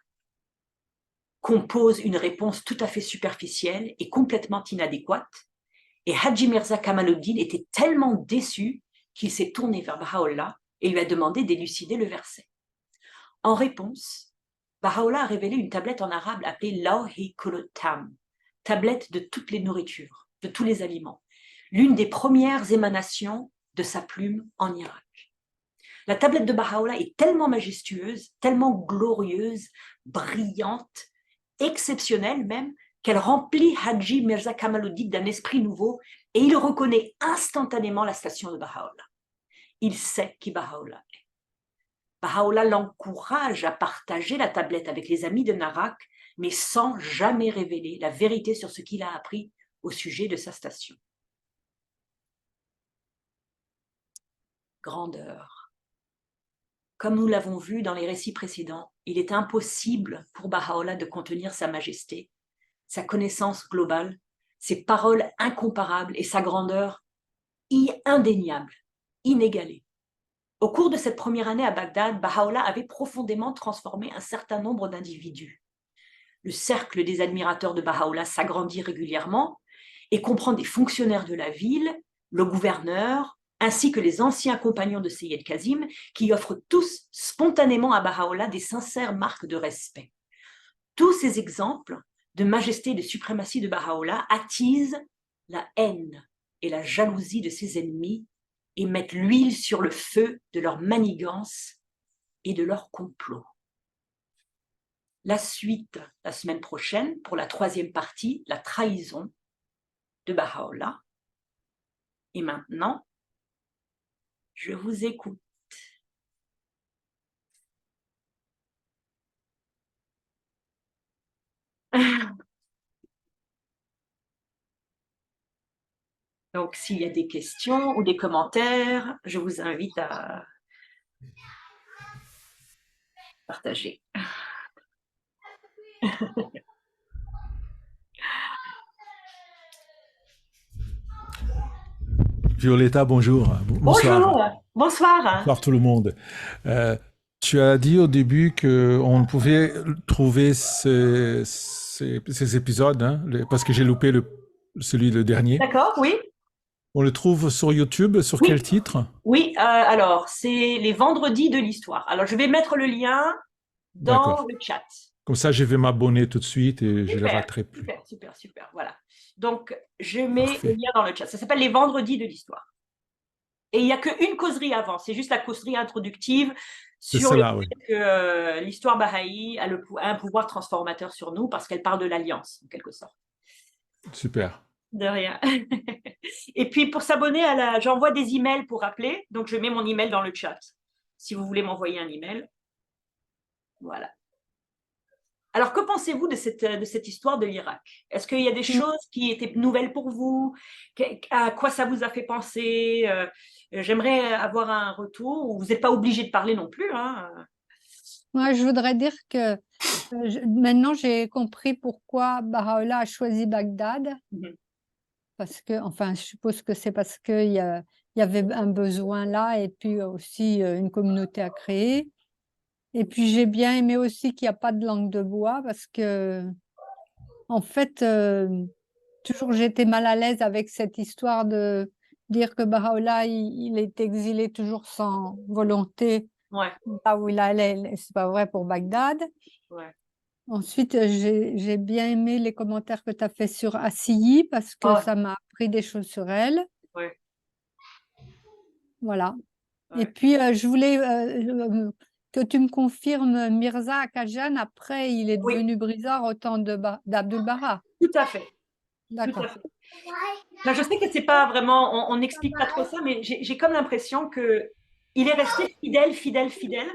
compose une réponse tout à fait superficielle et complètement inadéquate, et Haji Mirza Kamaluddin était tellement déçu qu'il s'est tourné vers Baha'u'llah et lui a demandé d'élucider le verset. En réponse, Baha'u'llah a révélé une tablette en arabe appelée Law-e Tam, tablette de toutes les nourritures, de tous les aliments, l'une des premières émanations de sa plume en Irak. La tablette de Baha'u'llah est tellement majestueuse, tellement glorieuse, brillante, exceptionnelle même, qu'elle remplit Haji Mirza Kamaluddin d'un esprit nouveau et il reconnaît instantanément la station de Baha'u'llah. Il sait qui Baha'u'llah est. Baha'u'llah l'encourage à partager la tablette avec les amis de Narak, mais sans jamais révéler la vérité sur ce qu'il a appris au sujet de sa station. Grandeur. Comme nous l'avons vu dans les récits précédents, il est impossible pour Baha'u'llah de contenir sa majesté, sa connaissance globale, ses paroles incomparables et sa grandeur indéniable, inégalée. Au cours de cette première année à Bagdad, Baha'u'llah avait profondément transformé un certain nombre d'individus. Le cercle des admirateurs de Baha'u'llah s'agrandit régulièrement et comprend des fonctionnaires de la ville, le gouverneur, ainsi que les anciens compagnons de Seyyed Kazim, qui offrent tous spontanément à Baha'u'llah des sincères marques de respect. Tous ces exemples de majesté et de suprématie de Baha'u'llah attisent la haine et la jalousie de ses ennemis et mettent l'huile sur le feu de leur manigance et de leur complot. La suite, la semaine prochaine, pour la troisième partie, la trahison de Baha'u'llah. Et maintenant, je vous écoute. Donc, s'il y a des questions ou des commentaires, je vous invite à partager. Violetta, bonjour. Bonsoir. Bonjour, bonsoir. Bonsoir tout le monde. Tu as dit au début qu'on pouvait trouver ces épisodes, hein, parce que j'ai loupé celui le dernier. D'accord, oui. On le trouve sur YouTube, sur Oui. quel titre? Oui, alors, c'est les vendredis de l'histoire. Alors, je vais mettre le lien dans le chat. Comme ça, je vais m'abonner tout de suite et je ne le Super, raterai plus. super, voilà. Donc, je mets Parfait. le lien dans le chat. Ça s'appelle les vendredis de l'histoire. Et il n'y a qu'une causerie avant, c'est juste la causerie introductive sur le fait que l'histoire Baha'i a un pouvoir transformateur sur nous parce qu'elle parle de l'alliance, en quelque sorte. Super. De rien. Et puis, pour s'abonner j'envoie des emails pour appeler, donc je mets mon email dans le chat, si vous voulez m'envoyer un email. Voilà. Alors, que pensez-vous de cette histoire de l'Irak? Est-ce qu'il y a des choses qui étaient nouvelles pour vous? À quoi ça vous a fait penser? J'aimerais avoir un retour. Vous n'êtes pas obligé de parler non plus. Hein. Moi, je voudrais dire que maintenant, j'ai compris pourquoi Baha'u'llah a choisi Bagdad. Parce que, enfin, je suppose que c'est parce qu'il y avait un besoin là et puis aussi une communauté à créer. Et puis, j'ai bien aimé aussi qu'il n'y a pas de langue de bois parce que, en fait, toujours j'étais mal à l'aise avec cette histoire de dire que Baha'u'llah, il est exilé toujours sans volonté là où il allait. C'est pas vrai pour Bagdad. Ouais. Ensuite, j'ai bien aimé les commentaires que tu as fait sur Asiyi parce que ça m'a appris des choses sur elle. Ouais. Voilà. Et Ouais. puis, je voulais que tu me confirmes Mirza Akajan, après, il est Oui, devenu brisard au temps d'Abdul Baha. tout à fait. Tout à D'accord. fait. Là, je sais que c'est pas vraiment, on n'explique pas trop ça, mais j'ai comme l'impression que il est resté fidèle, fidèle, fidèle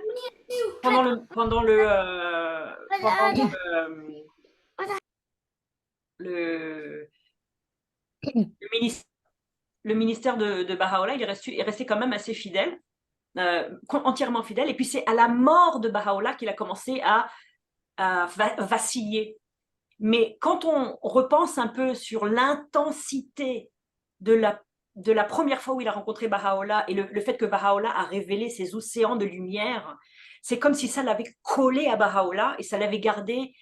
le, le ministère, le ministère de Baha'u'llah, est resté quand même assez fidèle, entièrement fidèle. Et puis c'est à la mort de Baha'u'llah qu'il a commencé à vaciller. Mais quand on repense un peu sur l'intensité de la première fois où il a rencontré Baha'u'llah et le fait que Baha'u'llah a révélé ces océans de lumière, c'est comme si ça l'avait collé à Baha'u'llah et ça l'avait gardé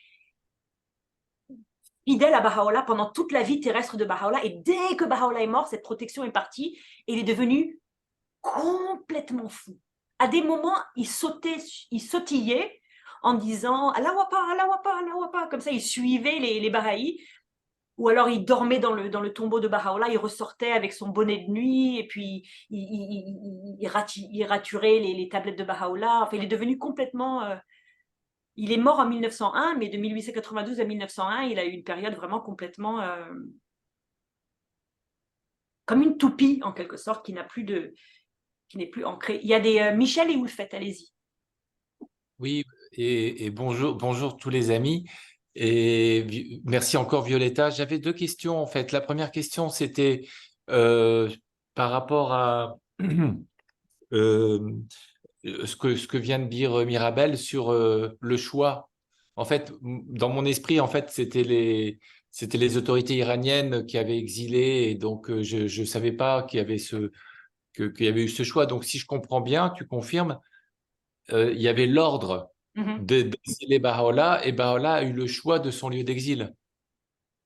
fidèle à Baha'u'llah pendant toute la vie terrestre de Baha'u'llah. Et dès que Baha'u'llah est mort, cette protection est partie et il est devenu complètement fou. À des moments, il sautillait en disant Allah Wapa, Allah Wapa, Allah Wapa. Comme ça, il suivait les Bahaïs. Ou alors il dormait dans le tombeau de Baha'u'llah, il ressortait avec son bonnet de nuit et puis il raturait les tablettes de Baha'u'llah. Enfin, il est devenu complètement. Il est mort en 1901, mais de 1892 à 1901, il a eu une période vraiment complètement comme une toupie en quelque sorte, qui n'est plus ancrée. Il y a des Michel et Oulfet, allez-y. Oui, et bonjour, bonjour tous les amis. Et merci encore Violetta. J'avais deux questions en fait. La première question, c'était par rapport à euh, ce que vient de dire Mirabel sur le choix. En fait, dans mon esprit, en fait, c'était les autorités iraniennes qui avaient exilé et donc je ne savais pas qu'il y avait qu'il y avait eu ce choix. Donc, si je comprends bien, tu confirmes, il y avait l'ordre Mhm. d'exiler Baha'u'llah et Baha'u'llah a eu le choix de son lieu d'exil.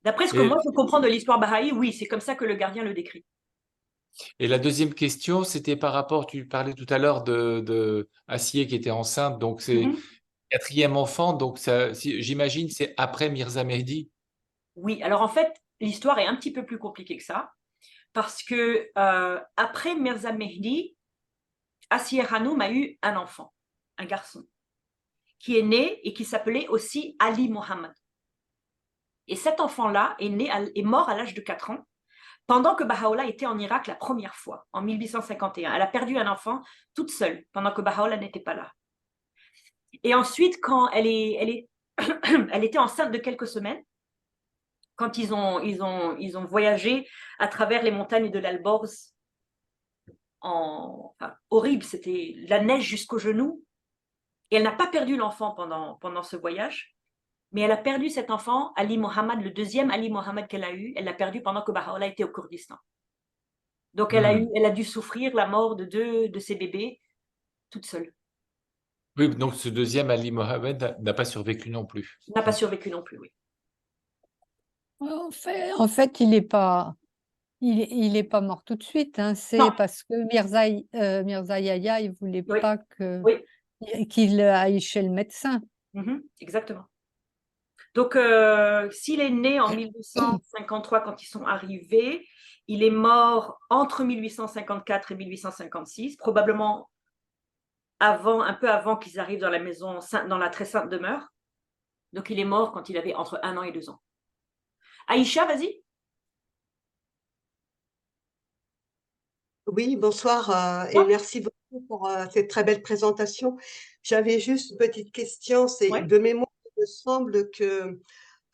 D'après ce que Et, moi je comprends de l'histoire Baha'i, oui, c'est comme ça que le gardien le décrit. et la deuxième question, c'était par rapport, tu parlais tout à l'heure de Assier qui était enceinte, donc c'est Mhm. quatrième enfant, donc ça, j'imagine c'est après Mirza Mehdi. Oui, alors en fait, l'histoire est un petit peu plus compliquée que ça, parce que après Mirza Mehdi, Asier Hanoum a eu un enfant, un garçon, qui est né et qui s'appelait aussi Ali Mohammed. Et cet enfant-là est mort à l'âge de 4 ans, pendant que Baha'u'llah était en Irak la première fois, en 1851. Elle a perdu un enfant toute seule, pendant que Baha'u'llah n'était pas là. Et ensuite, quand elle était enceinte de quelques semaines, quand ils ont voyagé à travers les montagnes de l'Alborz, enfin, horrible, c'était la neige jusqu'aux genoux, et elle n'a pas perdu l'enfant pendant ce voyage, mais elle a perdu cet enfant, Ali Mohammed, le deuxième Ali Mohammed qu'elle a eu, elle l'a perdu pendant que Baha'u'llah était au Kurdistan. Donc elle a dû souffrir la mort de deux de ses bébés toute seule. Oui, donc ce deuxième Ali Mohammed n'a pas survécu non plus. Elle n'a pas survécu non plus, oui. En fait, il est pas mort tout de suite, hein. C'est Non, parce que Mirza Yahya, il voulait oui, pas oui, qu'il aille chez le médecin. exactement. Donc, s'il est né en 1853 quand ils sont arrivés, il est mort entre 1854 et 1856, probablement un peu avant qu'ils arrivent dans la maison, dans la très sainte demeure. Donc, il est mort quand il avait entre 1 an et 2 ans. Aïcha, vas-y. Oui, bonsoir et merci beaucoup pour cette très belle présentation. J'avais juste une petite question, c'est Ouais. de mémoire, il me semble que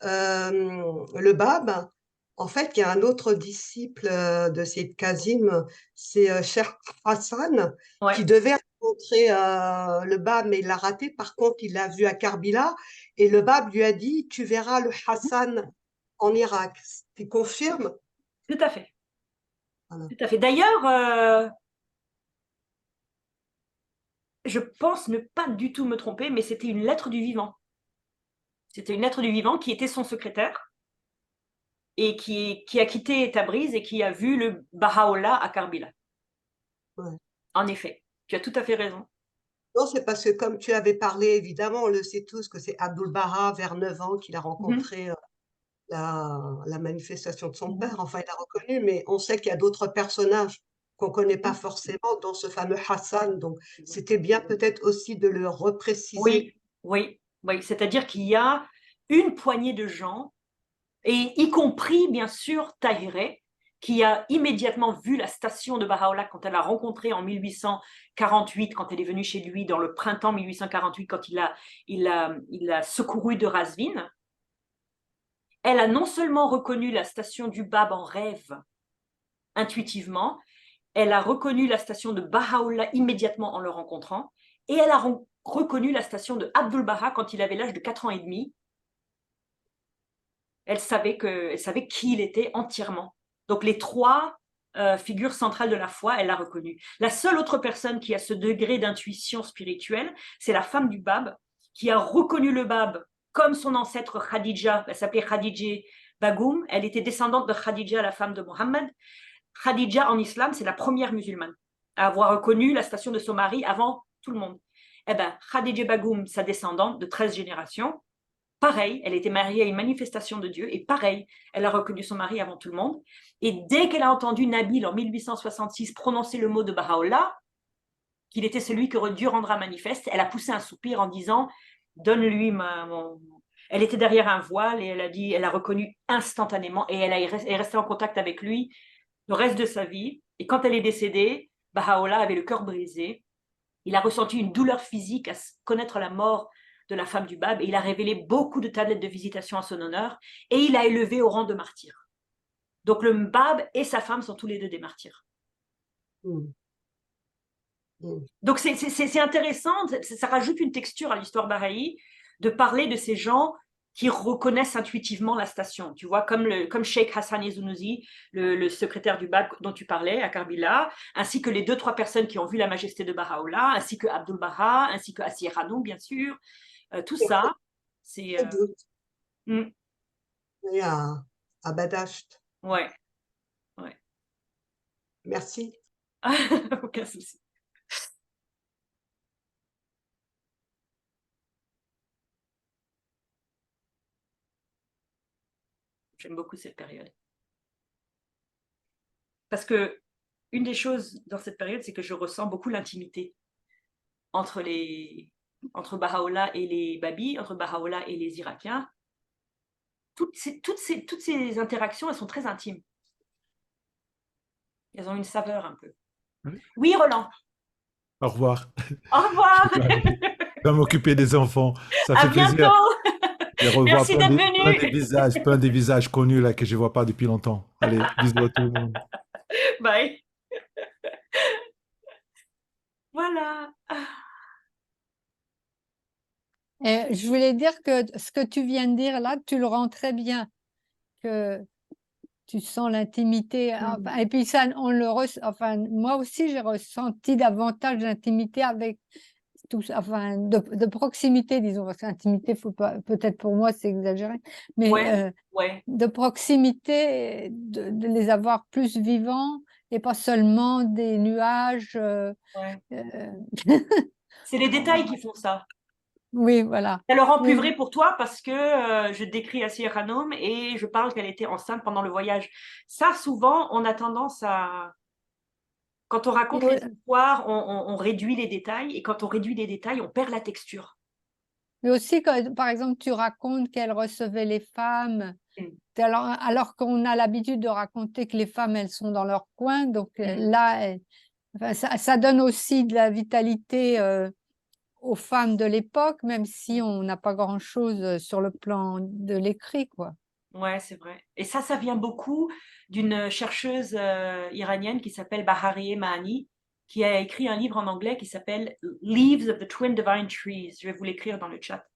le Bab, en fait, il y a un autre disciple de Sayyid Kazim, c'est Cheikh Hassan, Ouais. qui devait rencontrer le Bab, mais il l'a raté. Par contre, il l'a vu à Karbila et le Bab lui a dit, tu verras le Hassan en Irak. Tu confirmes? Tout à fait. Voilà. Tout à fait. D'ailleurs, je pense ne pas du tout me tromper, mais c'était une lettre du vivant. C'était une lettre du vivant qui était son secrétaire et qui a quitté Tabriz et qui a vu le Baha'u'llah à Karbila. Ouais. En effet, tu as tout à fait raison. Non, c'est parce que comme tu avais parlé, évidemment, on le sait tous que c'est Abdul Baha, vers 9 ans, qu'il a rencontré la manifestation de son père. Enfin, il a reconnu, mais on sait qu'il y a d'autres personnages qu'on connaît pas forcément, dont ce fameux Hassan. Donc, c'était bien peut-être aussi de le repréciser. Oui. C'est-à-dire qu'il y a une poignée de gens, et y compris, bien sûr, Tahireh, qui a immédiatement vu la station de Baha'u'llah quand elle l'a rencontré en 1848, quand elle est venue chez lui dans le printemps 1848, quand il a secouru de Razvin. Elle a non seulement reconnu la station du Bab en rêve, intuitivement, elle a reconnu la station de Baha'u'llah immédiatement en le rencontrant, et elle a reconnu la station de Abdul Baha quand il avait l'âge de 4 ans et demi. Elle savait qui il était entièrement. Donc les trois figures centrales de la foi, elle l'a reconnu. La seule autre personne qui a ce degré d'intuition spirituelle, c'est la femme du Bab, qui a reconnu le Bab comme son ancêtre Khadija. Elle s'appelait Khadija Bagoum. Elle était descendante de Khadija, la femme de Mohammed. Khadija, en islam, c'est la première musulmane à avoir reconnu la station de son mari avant tout le monde. Eh bien, Khadija Bagoum, sa descendante de 13 générations, pareil, elle était mariée à une manifestation de Dieu, et pareil, elle a reconnu son mari avant tout le monde. Et dès qu'elle a entendu Nabil en 1866 prononcer le mot de Baha'u'llah, qu'il était celui que Dieu rendra manifeste, elle a poussé un soupir en disant « Donne-lui mon… » Elle était derrière un voile et elle a reconnu instantanément, et elle est restée en contact avec lui le reste de sa vie. Et quand elle est décédée, Baha'u'llah avait le cœur brisé. Il a ressenti une douleur physique à connaître la mort de la femme du Bab, et il a révélé beaucoup de tablettes de visitation en son honneur, et il a élevé au rang de martyr. Donc le Bab et sa femme sont tous les deux des martyrs. Donc c'est intéressant, ça rajoute une texture à l'histoire baha'i de parler de ces gens qui reconnaissent intuitivement la station, tu vois, comme Sheikh Hassan Yazounusi, le secrétaire du Bab dont tu parlais à Karbila, ainsi que les 2-3 personnes qui ont vu la majesté de Baha'u'llah, ainsi que Abdul Baha, ainsi que Asir Hanou, bien sûr. Tout ça, c'est… Et à Badasht. Ouais. Merci. Aucun souci. J'aime beaucoup cette période. Parce que une des choses dans cette période, c'est que je ressens beaucoup l'intimité entre Baha'u'llah et les Babis, entre Baha'u'llah et les Irakiens. Toutes ces interactions, elles sont très intimes. Elles ont une saveur un peu. Oui, Roland. Au revoir. Au revoir. Je vais m'occuper des enfants. Ça fait plaisir de revoir Merci d'être venu. plein des visages connus là que je ne vois pas depuis longtemps. Allez, bisous à tout le monde. Bye. Voilà. Et je voulais dire que ce que tu viens de dire là, tu le rends très bien, que tu sens l'intimité. Et puis ça, moi aussi, j'ai ressenti davantage d'intimité avec tout, de proximité, disons, parce qu'intimité, peut-être pour moi, c'est exagéré, mais de proximité, de les avoir plus vivants et pas seulement des nuages. C'est les détails qui font ça. Oui, voilà. Ça le rend plus vrai pour toi parce que je décris Asir Hanom et je parle qu'elle était enceinte pendant le voyage. Ça, souvent, on a tendance à… Quand on raconte les histoires, on réduit les détails, et quand on réduit les détails, on perd la texture. Mais aussi, par exemple, tu racontes qu'elle recevait les femmes, alors qu'on a l'habitude de raconter que les femmes, elles sont dans leur coin. Donc là, ça donne aussi de la vitalité aux femmes de l'époque, même si on n'a pas grand-chose sur le plan de l'écrit, quoi. Ouais, c'est vrai. Et ça vient beaucoup d'une chercheuse iranienne qui s'appelle Baharieh Mahani, qui a écrit un livre en anglais qui s'appelle Leaves of the Twin Divine Trees. Je vais vous l'écrire dans le chat.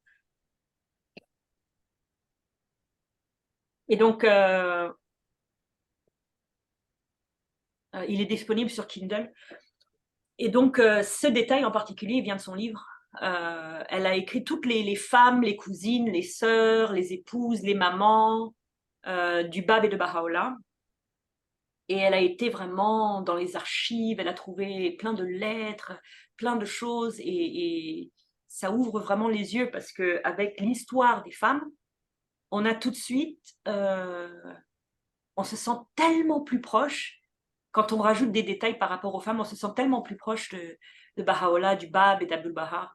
Et donc, il est disponible sur Kindle. Et donc, ce détail en particulier, il vient de son livre. Elle a écrit toutes les femmes, les cousines, les sœurs, les épouses, les mamans du Bab et de Baha'u'llah. Et elle a été vraiment dans les archives, elle a trouvé plein de lettres, plein de choses, et ça ouvre vraiment les yeux parce qu'avec l'histoire des femmes, on a tout de suite, on se sent tellement plus proche quand on rajoute des détails par rapport aux femmes, on se sent tellement plus proche de Baha'u'llah, du Bab et d'Abdul Baha.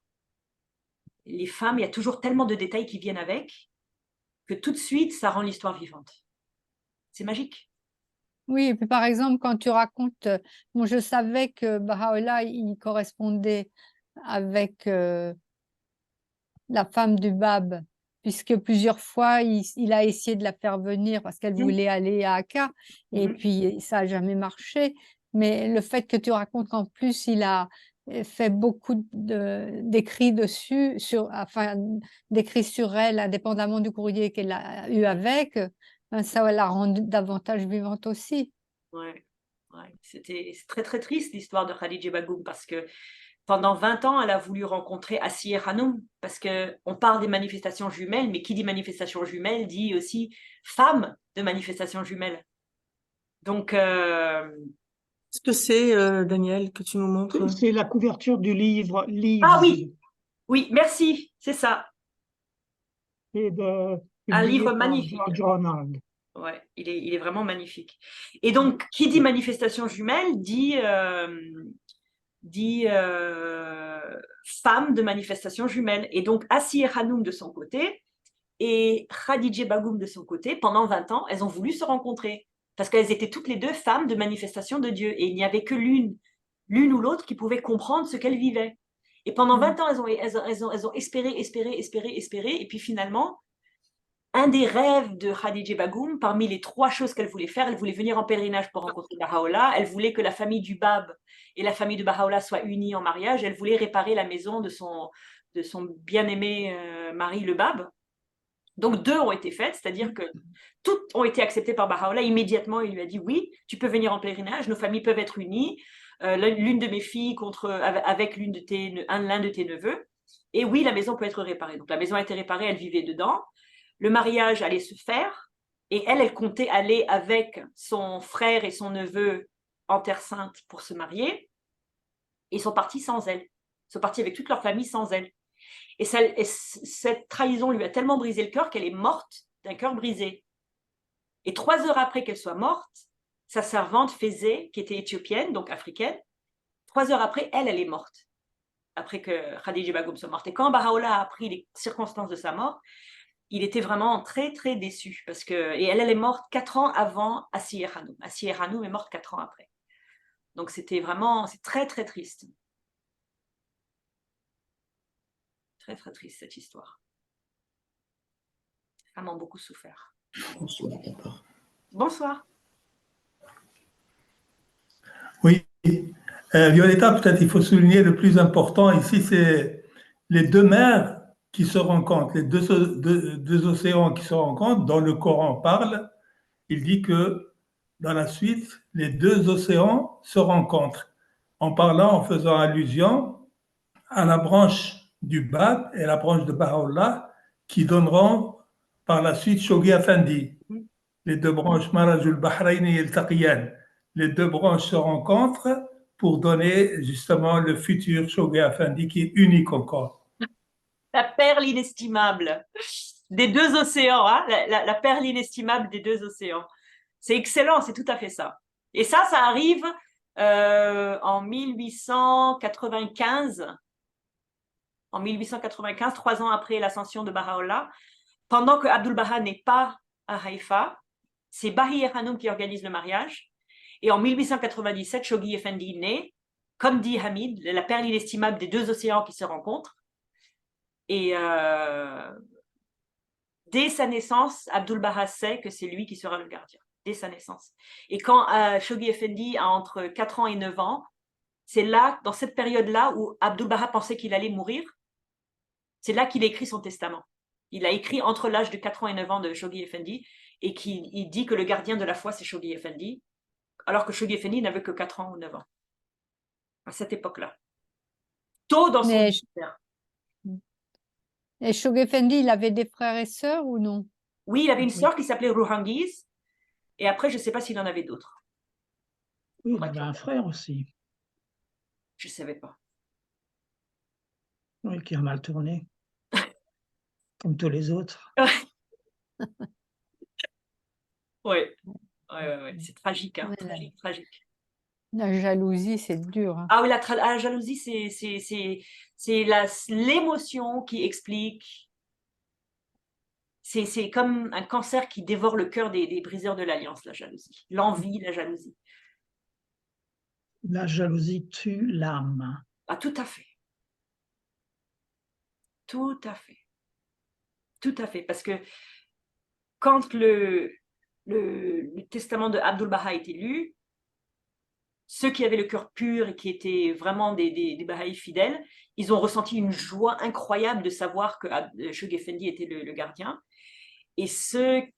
Les femmes, il y a toujours tellement de détails qui viennent avec que tout de suite, ça rend l'histoire vivante. C'est magique. Oui, et puis par exemple, quand tu racontes, bon, je savais que Baha'u'llah, il correspondait avec la femme du Bab, puisque plusieurs fois, il a essayé de la faire venir parce qu'elle voulait aller à Akka, et puis ça n'a jamais marché. Mais le fait que tu racontes qu'en plus, il a fait beaucoup d'écrits dessus, enfin, d'écrits sur elle, indépendamment du courrier qu'elle a eu avec, ben, ça l'a rendue davantage vivante aussi. Ouais, ouais. C'est très très triste l'histoire de Khadija Bagoum parce que pendant 20 ans, elle a voulu rencontrer Asiye Hanoum parce qu'on parle des manifestations jumelles, mais qui dit manifestation jumelle dit aussi femme de manifestation jumelle. Donc, Qu'est-ce que c'est, Daniel, que tu nous montres? C'est la couverture du livre ah Leaves. oui, oui, merci, c'est ça. C'est Un publié livre par magnifique. George Ronald. Ouais, il est vraiment magnifique. Et donc, qui dit manifestation jumelle dit femme de manifestation jumelle. Et donc, Asiye Hanoum de son côté et Khadija Bagoum de son côté, pendant 20 ans, elles ont voulu se rencontrer parce qu'elles étaient toutes les deux femmes de manifestation de Dieu et il n'y avait que l'une ou l'autre qui pouvait comprendre ce qu'elles vivaient. Et pendant 20 ans, elles ont espéré, et puis finalement, un des rêves de Khadija Bagoum, parmi les 3 choses qu'elle voulait faire, elle voulait venir en pèlerinage pour rencontrer Baha'u'llah, elle voulait que la famille du Bab et la famille de Baha'u'llah soient unies en mariage, elle voulait réparer la maison de son bien-aimé mari le Bab. Donc 2 ont été faites, c'est-à-dire que toutes ont été acceptées par Baha'u'llah. Immédiatement, il lui a dit oui, tu peux venir en pèlerinage, nos familles peuvent être unies, l'une de mes filles avec l'un de tes neveux. Et oui, la maison peut être réparée. Donc la maison a été réparée, elle vivait dedans. Le mariage allait se faire et elle comptait aller avec son frère et son neveu en Terre Sainte pour se marier. Et ils sont partis sans elle. Ils sont partis avec toute leur famille sans elle. Et cette trahison lui a tellement brisé le cœur qu'elle est morte d'un cœur brisé. Et 3 heures après qu'elle soit morte, sa servante Fézé, qui était éthiopienne, donc africaine, 3 heures après, elle est morte. Après que Khadija Bagoum soit morte. Et quand Baha'u'llah a appris les circonstances de sa mort, il était vraiment très, très déçu. Et elle est morte 4 ans avant Asiye Hanoum. Asiye Hanoum est morte 4 ans après. Donc c'est très, très triste. Très, très triste cette histoire. Les femmes ont beaucoup souffert. Bonsoir. Oui. Violetta, peut-être il faut souligner le plus important ici, c'est les 2 mers qui se rencontrent, les deux océans qui se rencontrent, dont le Coran parle. Il dit que dans la suite, les 2 océans se rencontrent, en faisant allusion à la branche du Bab et la branche de Baha'u'llah qui donneront par la suite Shoghi Effendi. Les 2 branches, Marajul Bahrayni et Taqiyan. Les 2 branches se rencontrent pour donner justement le futur Shoghi Effendi qui est unique encore. La perle inestimable des 2 océans, hein, la perle inestimable des 2 océans. C'est excellent, c'est tout à fait ça. Et ça arrive en 1895. En 1895, 3 ans après l'ascension de Baha'u'llah, pendant que Abdul Baha n'est pas à Haïfa, c'est Bahiyya Hanoum qui organise le mariage. Et en 1897, Shoghi Effendi naît, comme dit Hamid, la perle inestimable des 2 océans qui se rencontrent. Et dès sa naissance, Abdul Baha sait que c'est lui qui sera le gardien, dès sa naissance. Et quand Shoghi Effendi a entre 4 ans et 9 ans, c'est là, dans cette période-là, où Abdul Baha pensait qu'il allait mourir, c'est là qu'il a écrit son testament. Il a écrit entre l'âge de 4 ans et 9 ans de Shoghi Effendi, et il dit que le gardien de la foi, c'est Shoghi Effendi, alors que Shoghi Effendi n'avait que 4 ans ou 9 ans, à cette époque-là. Tôt dans son ministère. Et Shoghi Effendi, il avait des frères et sœurs ou non? Oui, il avait une sœur qui s'appelait Rouhangiz, et après, je ne sais pas s'il en avait d'autres. Oui, il avait un frère aussi. Je ne savais pas. Oui, qui a mal tourné. Comme tous les autres. Oui, c'est tragique, hein, Voilà. tragique. La jalousie, c'est dur, hein. Ah oui, la jalousie, c'est l'émotion qui explique. C'est comme un cancer qui dévore le cœur des briseurs de l'alliance, la jalousie. L'envie, la jalousie. La jalousie tue l'âme. Ah, tout à fait. Tout à fait. Tout à fait. Parce que quand le testament de Abdu'l-Baha a été lu, ceux qui avaient le cœur pur et qui étaient vraiment des Bahaïs fidèles, ils ont ressenti une joie incroyable de savoir que Shoghi Effendi était le gardien. Et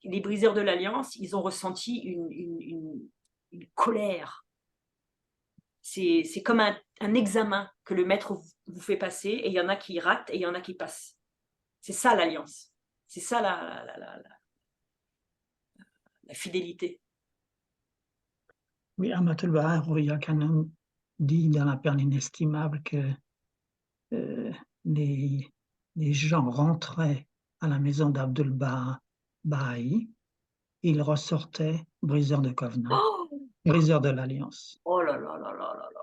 les briseurs de l'Alliance, ils ont ressenti une colère. C'est comme un examen que le maître vous fait passer, et il y en a qui ratent et il y en a qui passent. C'est ça l'alliance. C'est ça la fidélité. Oui, Amatul Baha Roya Khanum dit dans La perle inestimable que les gens rentraient à la maison d'Abdul Baha'i, ils ressortaient briseurs de Covenant, briseurs de l'Alliance. Oh là là là là là là.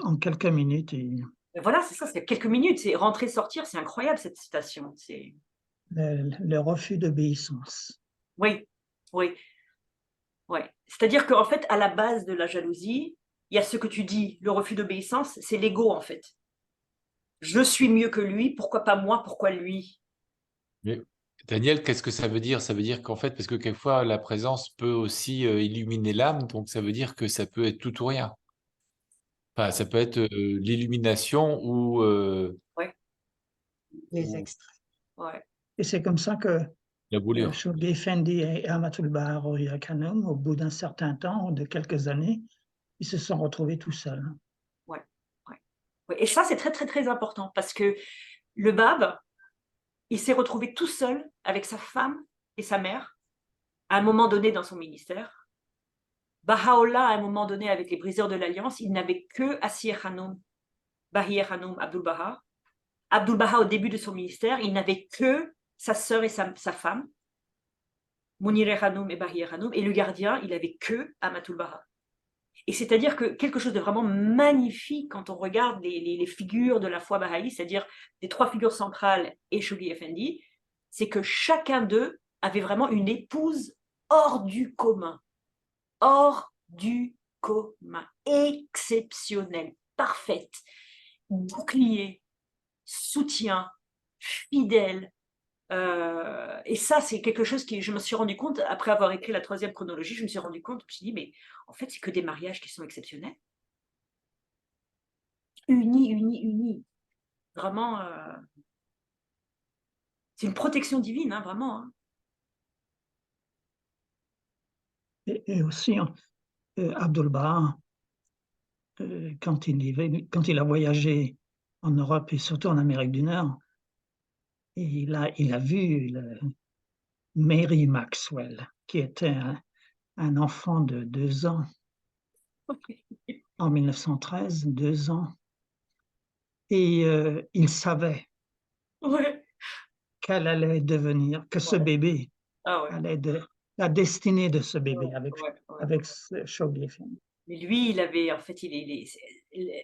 En quelques minutes, Mais voilà, c'est ça, c'est quelques minutes. C'est rentrer, sortir, c'est incroyable cette citation. le refus d'obéissance. Oui, oui, oui. C'est-à-dire qu'en fait, à la base de la jalousie, il y a ce que tu dis, le refus d'obéissance, c'est l'ego en fait. Je suis mieux que lui, pourquoi pas moi, pourquoi lui? Mais, Daniel, qu'est-ce que ça veut dire? Ça veut dire qu'en fait, parce que quelquefois, la présence peut aussi illuminer l'âme, donc ça veut dire que ça peut être tout ou rien. Enfin, ça peut être l'illumination ou, Ouais, Les ou extraits. ouais. Et c'est comme ça que la brûlure. Shoghi Effendi et Amatul Baha Roya Khanum, au bout d'un certain temps, de quelques années, ils se sont retrouvés tout seuls. Ouais. Et ça, c'est très, très, très important parce que le Bab, il s'est retrouvé tout seul avec sa femme et sa mère à un moment donné dans son ministère. Baha'u'llah, à un moment donné, avec les briseurs de l'Alliance, il n'avait que Asir Hanoum, Bahir Hanoum, Abdu'l-Baha. Abdu'l-Baha, au début de son ministère, il n'avait que sa sœur et sa femme, Mounir Hanoum et Bahir Hanoum, et le gardien, il avait que Amatul Baha. Et c'est-à-dire que quelque chose de vraiment magnifique quand on regarde les figures de la foi bahaï, c'est-à-dire les trois figures centrales et Shoghi Effendi, c'est que chacun d'eux avait vraiment une épouse hors du commun. Hors du commun. Exceptionnelle, parfaite, bouclier, soutien, fidèle. Et ça, c'est quelque chose que je me suis rendu compte, après avoir écrit la 3e chronologie, je me suis rendu compte, je me suis dit, mais en fait, c'est que des mariages qui sont exceptionnels. Unis, unis, unis. Vraiment, c'est une protection divine, hein, vraiment. Hein. Et aussi, Abdul Baha, quand il a voyagé en Europe et surtout en Amérique du Nord, il a vu Mary Maxwell, qui était un enfant de 2 ans, en 1913, 2 ans, et il savait Ouais. qu'elle allait devenir, que ce Ouais. bébé Ah ouais. allait la destinée de ce bébé Ouais. avec Shoghi Effendi. Mais lui, il avait, en fait,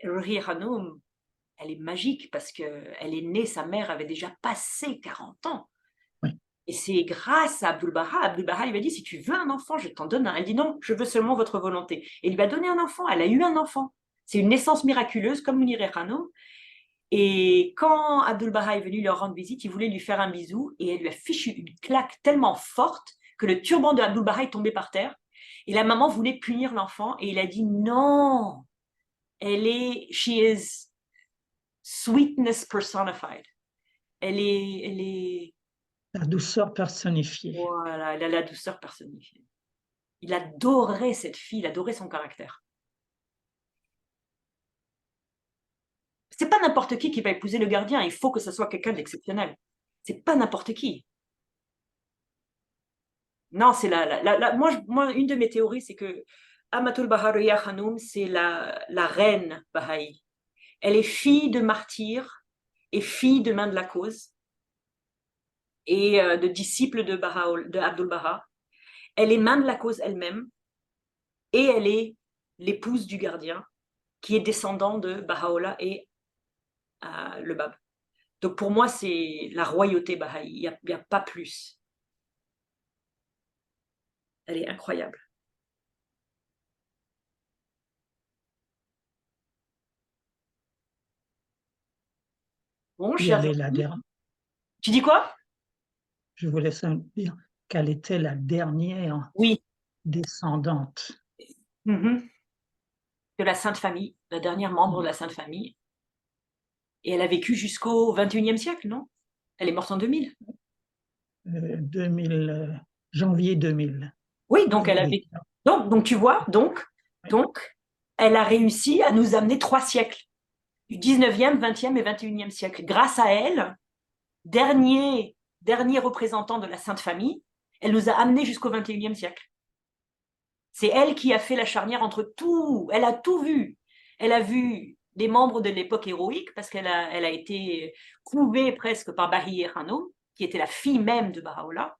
Ruhi Hanoum, elle est magique parce qu'elle est née, sa mère avait déjà passé 40 ans. Oui. Et c'est grâce à Abdu'l-Baha. Abdu'l-Baha lui a dit, si tu veux un enfant, je t'en donne un. Elle dit, non, je veux seulement votre volonté. Et il lui a donné un enfant. Elle a eu un enfant. C'est une naissance miraculeuse, comme Mounir Hanoum. Et quand Abdu'l-Baha est venu leur rendre visite, il voulait lui faire un bisou et elle lui a fichu une claque tellement forte que le turban de Abdu'l-Baha est tombé par terre. Et la maman voulait punir l'enfant et il a dit, non, she is sweetness personified. Elle est, La douceur personnifiée. voilà, elle a la douceur personnifiée. Il adorait cette fille, il adorait son caractère. C'est pas n'importe qui va épouser le gardien, il faut que ce soit quelqu'un d'exceptionnel. C'est pas n'importe qui. Non, c'est moi, une de mes théories, c'est que Amatul Baha Roya Hanoum, c'est la reine Baha'i. Elle est fille de martyr et fille de main de la cause et de disciple de Abdu'l-Baha. Elle est main de la cause elle-même. et elle est l'épouse du gardien, qui est descendant de Baha'u'llah et le Bab. Donc pour moi, c'est la royauté Baha'i, il n'y a pas plus. Elle est incroyable. Bon, Et chers elle est la amis, dernière. tu dis quoi? Je voulais simplement dire qu'elle était la dernière Oui. descendante. De la Sainte Famille, la dernière membre de la Sainte Famille. Et elle a vécu jusqu'au 21e siècle, non? Elle est morte en 2000. 2000, janvier 2000. Oui, donc elle a vécu. Donc tu vois, donc, elle a réussi à nous amener 3 siècles, du 19e, 20e et 21e siècle. Grâce à elle, dernier représentant de la Sainte Famille, elle nous a amenés jusqu'au 21e siècle. C'est elle qui a fait la charnière entre tout. Elle a tout vu. Elle a vu des membres de l'époque héroïque, parce qu'elle a été couvée presque par Bahir Hanum, qui était la fille même de Baha'u'llah.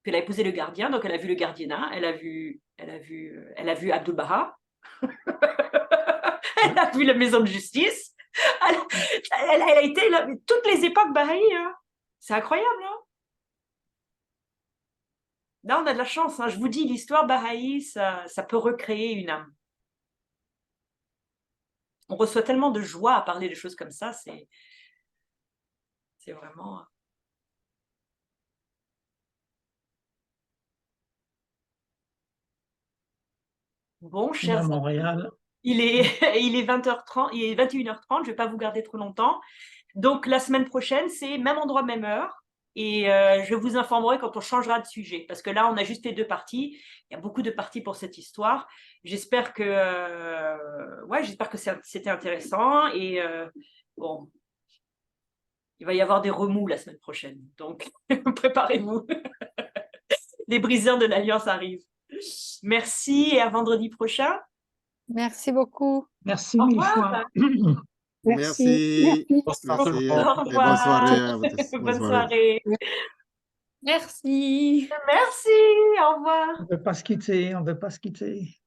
Puis elle a épousé le gardien, donc elle a vu le gardiennat, elle a vu Abdul Baha, elle a vu la maison de justice, elle a été là, toutes les époques Baha'i. Hein. C'est incroyable, hein. Là, on a de la chance. Hein. Je vous dis, l'histoire Baha'i, ça peut recréer une âme. On reçoit tellement de joie à parler de choses comme ça, c'est vraiment... Bon, À chers amis, Montréal. il est 20h30, il est 21h30, je ne vais pas vous garder trop longtemps. Donc, la semaine prochaine, c'est même endroit, même heure. Et je vous informerai quand on changera de sujet. Parce que là, on a juste les 2 parties. Il y a beaucoup de parties pour cette histoire. J'espère que, j'espère que c'était intéressant. Et bon, il va y avoir des remous la semaine prochaine. Donc, préparez-vous. Les briseurs de l'Alliance arrivent. Merci et à vendredi prochain. Merci beaucoup. Merci Au 1000 revoir. fois. Merci. Bonsoir tout le Merci. monde. Au Et bonne soirée revoir. à vous tous. Bonne Bonne soirée. soirée. Merci. Merci. Au revoir. On ne veut pas se quitter, on ne veut pas se quitter.